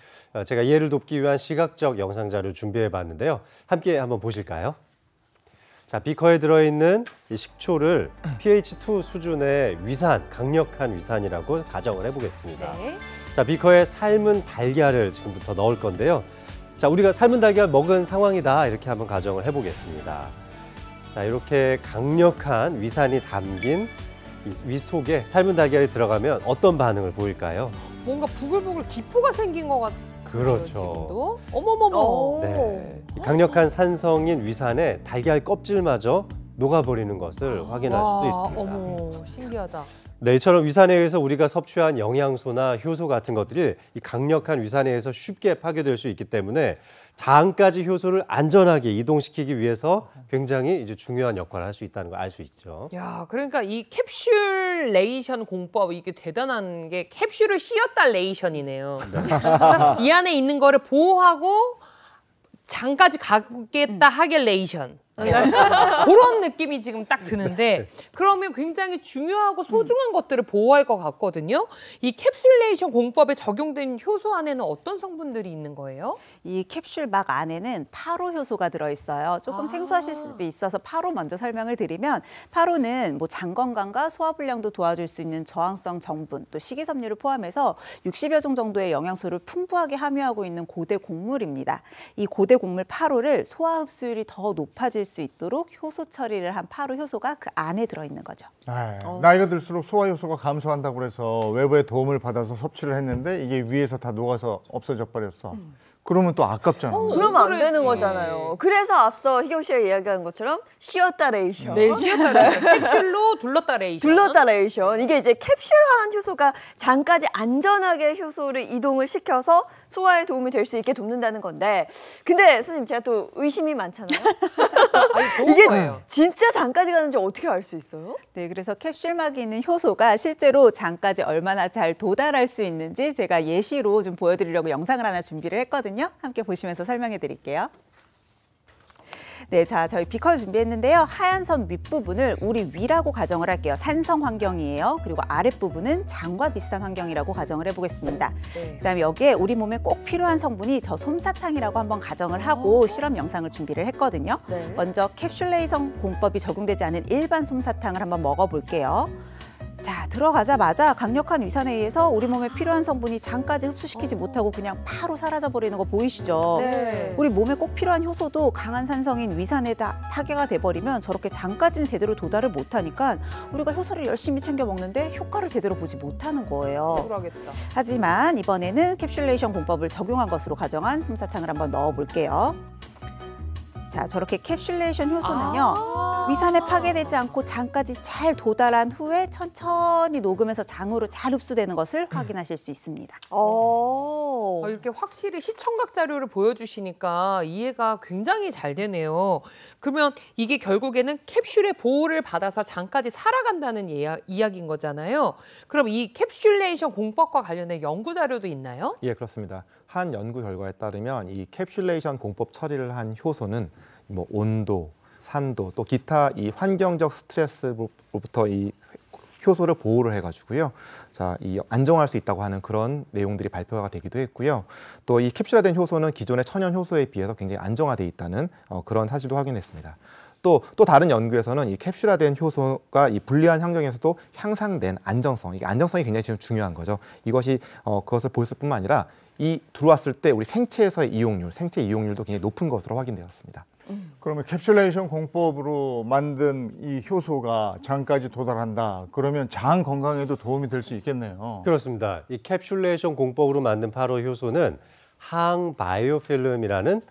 제가 이해를 돕기 위한 시각적 영상 자료를 준비해 봤는데요. 함께 한번 보실까요? 자, 비커에 들어있는 이 식초를 pH2 수준의 위산, 강력한 위산이라고 가정을 해보겠습니다. 네. 자, 비커에 삶은 달걀을 지금부터 넣을 건데요. 자, 우리가 삶은 달걀 먹은 상황이다, 이렇게 한번 가정을 해보겠습니다. 자, 이렇게 강력한 위산이 담긴 이 위 속에 삶은 달걀이 들어가면 어떤 반응을 보일까요? 뭔가 부글부글 기포가 생긴 것 같아요. 그렇죠. 지금도. 어머머머. 네. 이 강력한 산성인 위산에 달걀 껍질마저 녹아버리는 것을 확인할 수도 있습니다. 어머, 신기하다. 네, 이처럼 위산에 의해서 우리가 섭취한 영양소나 효소 같은 것들이 이 강력한 위산에 의해서 쉽게 파괴될 수 있기 때문에 장까지 효소를 안전하게 이동시키기 위해서 굉장히 이제 중요한 역할을 할 수 있다는 걸 알 수 있죠. 야, 그러니까 이 캡슐레이션 공법, 이게 대단한 게 캡슐을 씌웠다 레이션이네요. 이 안에 있는 거를 보호하고 장까지 가겠다 하길 레이션. 그런 느낌이 지금 딱 드는데, 그러면 굉장히 중요하고 소중한 것들을 보호할 것 같거든요. 이 캡슐레이션 공법에 적용된 효소 안에는 어떤 성분들이 있는 거예요? 이 캡슐 막 안에는 파로 효소가 들어있어요. 조금 생소하실 수도 있어서 파로 먼저 설명을 드리면, 파로는 뭐 장 건강과 소화불량도 도와줄 수 있는 저항성 정분, 또 식이섬유를 포함해서 60여 종 정도의 영양소를 풍부하게 함유하고 있는 고대 곡물입니다. 이 고대 곡물 파로를 소화 흡수율이 더 높아질 수 있도록 효소 처리를 한 파로 효소가 그 안에 들어있는 거죠. 나이가 들수록 소화 효소가 감소한다고 그래서 외부의 도움을 받아서 섭취를 했는데 이게 위에서 다 녹아서 없어져 버렸어. 그러면 또 아깝잖아요. 그러면 안 되는 거잖아요. 그래서 앞서 희경 씨가 이야기한 것처럼 쉬었다 레이션. 네, 쉬었다 레이션. 캡슐로 둘렀다 레이션. 둘렀다 레이션. 이게 이제 캡슐화한 효소가 장까지 안전하게 효소를 이동을 시켜서 소화에 도움이 될 수 있게 돕는다는 건데, 근데 선생님 제가 또 의심이 많잖아요. 아니, 좋은 이게 거예요. 진짜 장까지 가는지 어떻게 알 수 있어요? 네, 그래서 캡슐막이 있는 효소가 실제로 장까지 얼마나 잘 도달할 수 있는지 제가 예시로 좀 보여드리려고 영상을 하나 준비를 했거든요. 함께 보시면서 설명해 드릴게요. 네, 자, 저희 비커를 준비했는데요. 하얀 선 윗부분을 우리 위라고 가정을 할게요. 산성 환경이에요. 그리고 아랫부분은 장과 비슷한 환경이라고 가정을 해보겠습니다. 그다음에 여기에 우리 몸에 꼭 필요한 성분이 저 솜사탕이라고 한번 가정을 하고 실험 영상을 준비를 했거든요. 먼저 캡슐레이션 공법이 적용되지 않은 일반 솜사탕을 한번 먹어볼게요. 자, 들어가자마자 강력한 위산에 의해서 우리 몸에 필요한 성분이 장까지 흡수시키지 못하고 그냥 바로 사라져버리는 거 보이시죠? 네. 우리 몸에 꼭 필요한 효소도 강한 산성인 위산에 다 파괴가 돼버리면 저렇게 장까지는 제대로 도달을 못하니까 우리가 효소를 열심히 챙겨 먹는데 효과를 제대로 보지 못하는 거예요. 그러겠다. 하지만 이번에는 캡슐레이션 공법을 적용한 것으로 가정한 솜사탕을 한번 넣어볼게요. 자, 저렇게 캡슐레이션 효소는요. 위산에 파괴되지 않고 장까지 잘 도달한 후에 천천히 녹으면서 장으로 잘 흡수되는 것을 확인하실 수 있습니다. 이렇게 확실히 시청각 자료를 보여주시니까 이해가 굉장히 잘 되네요. 그러면 이게 결국에는 캡슐의 보호를 받아서 장까지 살아간다는 이야기인 거잖아요. 그럼 이 캡슐레이션 공법과 관련된 연구 자료도 있나요? 예, 그렇습니다. 한 연구 결과에 따르면 이 캡슐레이션 공법 처리를 한 효소는 뭐 온도, 산도, 또 기타 이 환경적 스트레스로부터 이 효소를 보호를 해가지고요. 자, 이 안정할 수 있다고 하는 그런 내용들이 발표가 되기도 했고요. 또 이 캡슐화된 효소는 기존의 천연 효소에 비해서 굉장히 안정화돼 있다는 그런 사실도 확인했습니다. 또 다른 연구에서는 이 캡슐화된 효소가 이 불리한 환경에서도 향상된 안정성, 이게 안정성이 굉장히 지금 중요한 거죠. 이것이 그것을 보였을 뿐만 아니라 이 들어왔을 때 우리 생체 이용률도 굉장히 높은 것으로 확인되었습니다. 그러면 캡슐레이션 공법으로 만든 이 효소가 장까지 도달한다. 그러면 장 건강에도 도움이 될 수 있겠네요. 그렇습니다. 이 캡슐레이션 공법으로 만든 8호 효소는 항바이오필름이라는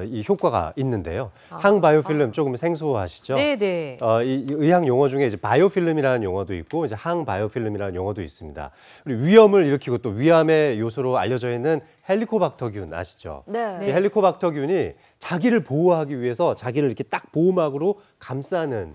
이 효과가 있는데요. 항바이오필름 조금 생소하시죠? 네네. 이 의학 용어 중에 이제 바이오필름이라는 용어도 있고 이제 항바이오필름이라는 용어도 있습니다. 그리고 위염을 일으키고 또 위암의 요소로 알려져 있는 헬리코박터균 아시죠? 네. 이 헬리코박터균이 자기를 보호하기 위해서 자기를 이렇게 딱 보호막으로 감싸는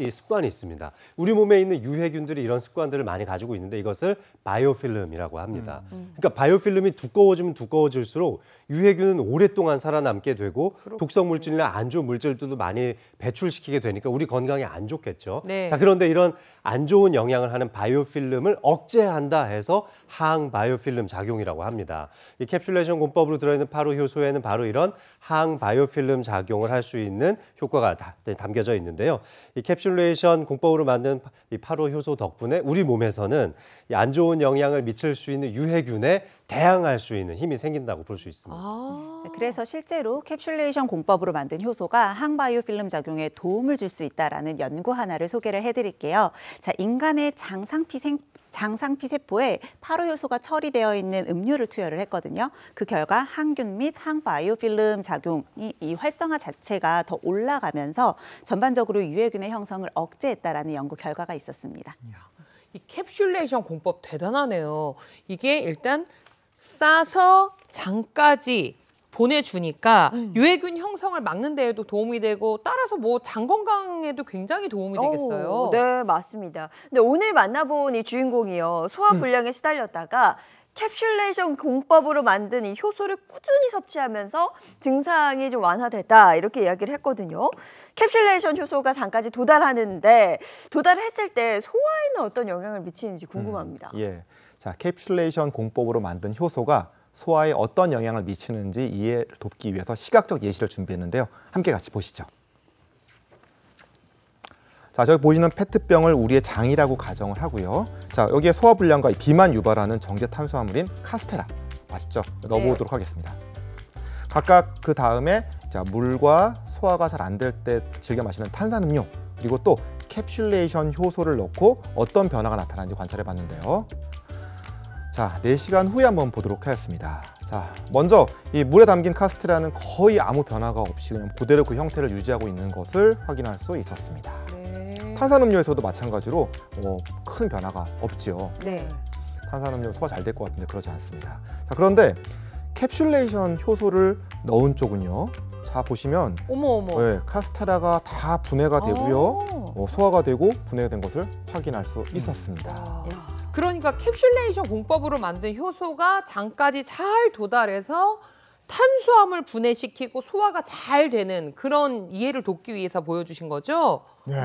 이 습관이 있습니다. 우리 몸에 있는 유해균들이 이런 습관들을 많이 가지고 있는데 이것을 바이오필름이라고 합니다. 그러니까 바이오필름이 두꺼워지면 두꺼워질수록 유해균은 오랫동안 살아남게 되고 독성 물질이나 안 좋은 물질들도 많이 배출시키게 되니까 우리 건강에 안 좋겠죠. 네. 자, 그런데 이런 안 좋은 영향을 하는 바이오필름을 억제한다 해서 항바이오필름 작용이라고 합니다. 이 캡슐레이션 공법으로 들어있는 8호 효소에는 바로 이런 항바이오필름 작용을 할 수 있는 효과가 담겨져 있는데요. 이 캡슐레이션 공법으로 만든 이 8호 효소 덕분에 우리 몸에서는 이 안 좋은 영향을 미칠 수 있는 유해균에 대항할 수 있는 힘이 생긴다고 볼 수 있습니다. 그래서 실제로 캡슐레이션 공법으로 만든 효소가 항바이오필름 작용에 도움을 줄 수 있다라는 연구 하나를 소개를 해드릴게요. 자, 인간의 장상피 세포에 8호 효소가 처리되어 있는 음료를 투여를 했거든요. 그 결과 항균 및 항바이오필름 작용이 이 활성화 자체가 더 올라가면서 전반적으로 유해균의 형성을 억제했다라는 연구 결과가 있었습니다. 이 캡슐레이션 공법 대단하네요. 이게 일단 싸서 장까지 보내주니까 유해균 형성을 막는 데에도 도움이 되고 따라서 뭐 장 건강에도 굉장히 도움이 되겠어요. 네, 맞습니다. 근데 오늘 만나본 이 주인공이요. 소화불량에 시달렸다가 캡슐레이션 공법으로 만든 이 효소를 꾸준히 섭취하면서 증상이 좀 완화됐다 이렇게 이야기를 했거든요. 캡슐레이션 효소가 장까지 도달하는데 도달했을 때 소화에는 어떤 영향을 미치는지 궁금합니다. 예, 자 캡슐레이션 공법으로 만든 효소가 소화에 어떤 영향을 미치는지 이해를 돕기 위해서 시각적 예시를 준비했는데요. 함께 같이 보시죠. 자, 저기 보시는 페트병을 우리의 장이라고 가정을 하고요. 자, 여기에 소화불량과 비만 유발하는 정제 탄수화물인 카스테라 맛있죠? 넣어보도록 하겠습니다. 각각 그 다음에 자, 물과 소화가 잘 안 될 때 즐겨 마시는 탄산음료 그리고 또 캡슐레이션 효소를 넣고 어떤 변화가 나타나는지 관찰해 봤는데요. 자, 4시간 후에 한번 보도록 하겠습니다. 자, 먼저 이 물에 담긴 카스테라는 거의 아무 변화가 없이 그냥 그대로 그 형태를 유지하고 있는 것을 확인할 수 있었습니다. 탄산음료에서도 마찬가지로 큰 변화가 없죠. 네. 탄산음료 소화 잘 될 것 같은데 그러지 않습니다. 자, 그런데 캡슐레이션 효소를 넣은 쪽은요. 자, 보시면 네, 카스테라가 다 분해가 되고요. 소화가 되고 분해된 것을 확인할 수 있었습니다. 그러니까 캡슐레이션 공법으로 만든 효소가 장까지 잘 도달해서 탄수화물 분해시키고 소화가 잘 되는 그런 이해를 돕기 위해서 보여주신 거죠? 네.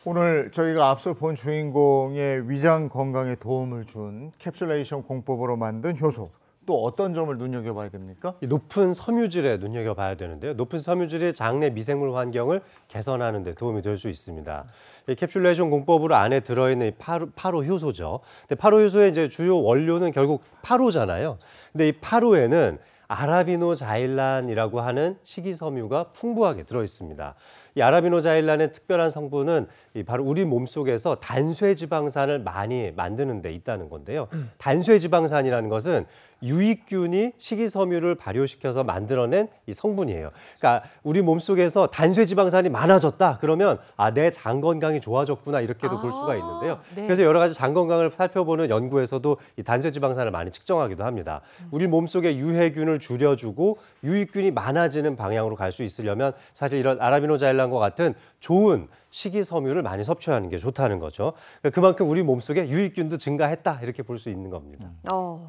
오늘 저희가 앞서 본 주인공의 위장 건강에 도움을 준 캡슐레이션 공법으로 만든 효소. 또 어떤 점을 눈여겨봐야 됩니까? 이 높은 섬유질에 눈여겨봐야 되는데요. 높은 섬유질이 장내 미생물 환경을 개선하는 데 도움이 될 수 있습니다. 이 캡슐레이션 공법으로 안에 들어있는 이 파로 효소죠. 근데 파로 효소의 이제 주요 원료는 결국 파로잖아요. 근데 이 파로에는 아라비노자일란이라고 하는 식이섬유가 풍부하게 들어있습니다. 이 아라비노자일란의 특별한 성분은 바로 우리 몸속에서 단쇠지방산을 많이 만드는 데 있다는 건데요. 단쇠지방산이라는 것은 유익균이 식이섬유를 발효시켜서 만들어낸 이 성분이에요. 그러니까 우리 몸속에서 단쇠지방산이 많아졌다 그러면 내 장 건강이 좋아졌구나 이렇게도 볼 수가 있는데요. 네. 그래서 여러 가지 장 건강을 살펴보는 연구에서도 이 단쇠지방산을 많이 측정하기도 합니다. 우리 몸속에 유해균을 줄여주고 유익균이 많아지는 방향으로 갈 수 있으려면 사실 이런 아라비노자일란과 같은 좋은 식이섬유를 많이 섭취하는 게 좋다는 거죠. 그만큼 우리 몸속에 유익균도 증가했다 이렇게 볼 수 있는 겁니다.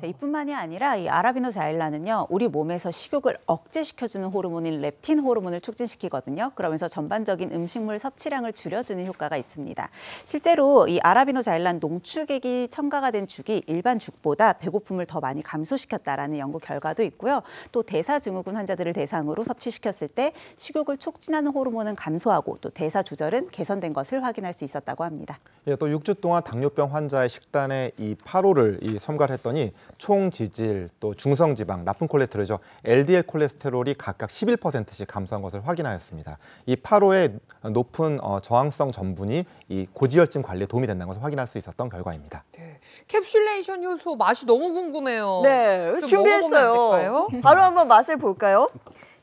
자, 이뿐만이 아니라 이 아라비노자일란은요, 우리 몸에서 식욕을 억제시켜주는 호르몬인 렙틴 호르몬을 촉진시키거든요. 그러면서 전반적인 음식물 섭취량을 줄여주는 효과가 있습니다. 실제로 이 아라비노자일란 농축액이 첨가가 된 죽이 일반 죽보다 배고픔을 더 많이 감소시켰다라는 연구 결과도 있고요. 또 대사증후군 환자들을 대상으로 섭취시켰을 때 식욕을 촉진하는 호르몬은 감소하고 또 대사 조절은 개선된 것을 확인할 수 있었다고 합니다. 예, 또 6주 동안 당뇨병 환자의 식단에 이 파로를 첨가했더니 총 지질, 또 중성지방, 나쁜 콜레스테롤이죠. LDL 콜레스테롤이 각각 11%씩 감소한 것을 확인하였습니다. 이 파로의 높은 저항성 전분이 이 고지혈증 관리에 도움이 된다는 것을 확인할 수 있었던 결과입니다. 네. 캡슐레이션 효소 맛이 너무 궁금해요. 네, 좀 준비했어요. 먹어보면 안 될까요? 바로 한번 맛을 볼까요?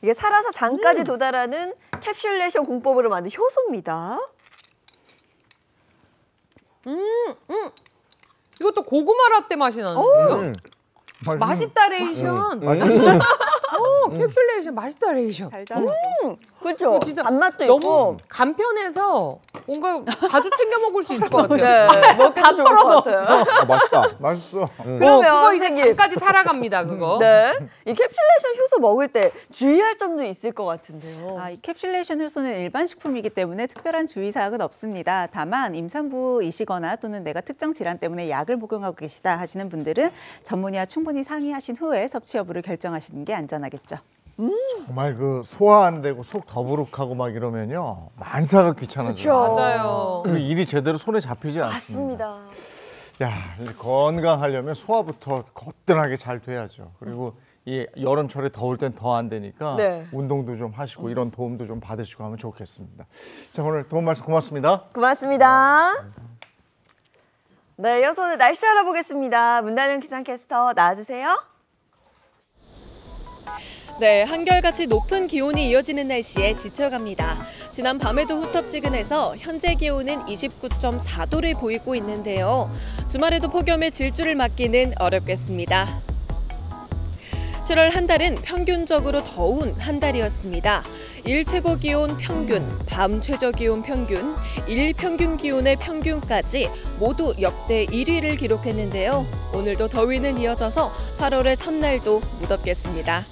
이게 살아서 장까지 도달하는 캡슐레이션 공법으로 만든 효소입니다. 이것도 고구마 라떼 맛이 나는데요? 맛있다 레이션. 캡슐레이션 맛있다 레이션. 그렇죠. 진짜 단맛도 너무 있고. 간편해서 뭔가 자주 챙겨 먹을 수 있을 것 같아요. 네, 먹기도 좋을 것 같아요. 맛있다. 맛있어. 그러면 그거 이제 선생님. 장까지 살아갑니다. 그거. 네, 이 캡슐레이션 효소 먹을 때 주의할 점도 있을 것 같은데요. 이 캡슐레이션 효소는 일반 식품이기 때문에 특별한 주의사항은 없습니다. 다만 임산부이시거나 또는 내가 특정 질환 때문에 약을 복용하고 계시다 하시는 분들은 전문의와 충분히 상의하신 후에 섭취 여부를 결정하시는 게 안전하겠죠. 정말 그 소화 안 되고 속 더부룩하고 막 이러면요 만사가 귀찮아져요. 맞아요. 그리고 일이 제대로 손에 잡히지 않습니다. 맞습니다. 야, 이제 건강하려면 소화부터 거뜬하게 잘 돼야죠. 그리고 이 여름철에 더울 땐 더 안 되니까 네. 운동도 좀 하시고 이런 도움도 좀 받으시고 하면 좋겠습니다. 자, 오늘 도움 말씀 고맙습니다. 고맙습니다. 네, 이어서 오늘 날씨 알아보겠습니다. 문다는 기상캐스터 나와주세요. 네, 한결같이 높은 기온이 이어지는 날씨에 지쳐갑니다. 지난 밤에도 후텁지근해서 현재 기온은 29.4도를 보이고 있는데요. 주말에도 폭염의 질주를 막기는 어렵겠습니다. 7월 한 달은 평균적으로 더운 한 달이었습니다. 일 최고 기온 평균, 밤 최저 기온 평균, 일 평균 기온의 평균까지 모두 역대 1위를 기록했는데요. 오늘도 더위는 이어져서 8월의 첫날도 무덥겠습니다.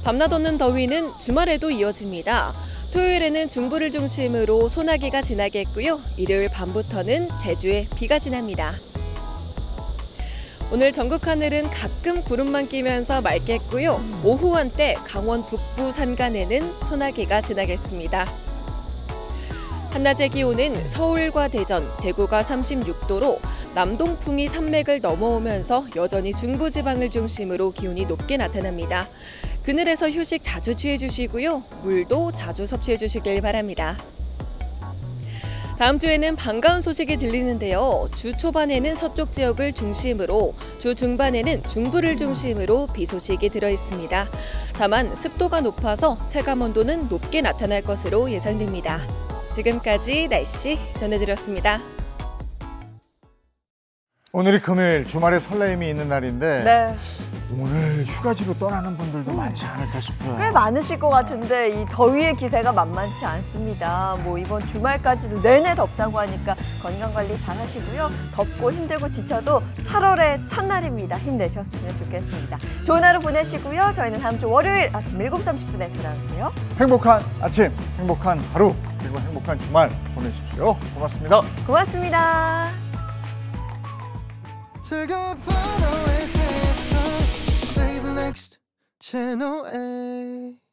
밤낮 없는 더위는 주말에도 이어집니다. 토요일에는 중부를 중심으로 소나기가 지나겠고요. 일요일 밤부터는 제주에 비가 지납니다. 오늘 전국 하늘은 가끔 구름만 끼면서 맑겠고요. 오후 한때 강원 북부 산간에는 소나기가 지나겠습니다. 한낮의 기온은 서울과 대전, 대구가 36도로 남동풍이 산맥을 넘어오면서 여전히 중부지방을 중심으로 기온이 높게 나타납니다. 그늘에서 휴식 자주 취해주시고요. 물도 자주 섭취해주시길 바랍니다. 다음 주에는 반가운 소식이 들리는데요. 주 초반에는 서쪽 지역을 중심으로, 주 중반에는 중부를 중심으로 비 소식이 들어 있습니다. 다만 습도가 높아서 체감 온도는 높게 나타날 것으로 예상됩니다. 지금까지 날씨 전해드렸습니다. 오늘이 금요일, 주말에 설레임이 있는 날인데 네. 오늘 휴가지로 떠나는 분들도 많지 않을까 싶어요. 꽤 많으실 것 같은데 이 더위의 기세가 만만치 않습니다. 뭐 이번 주말까지도 내내 덥다고 하니까 건강관리 잘 하시고요. 덥고 힘들고 지쳐도 8월의 첫날입니다. 힘내셨으면 좋겠습니다. 좋은 하루 보내시고요. 저희는 다음 주 월요일 아침 7시 30분에 돌아올게요. 행복한 아침, 행복한 하루, 그리고 행복한 주말 보내십시오. 고맙습니다. 고맙습니다. 즐거운 하루의 세상 Save next channel A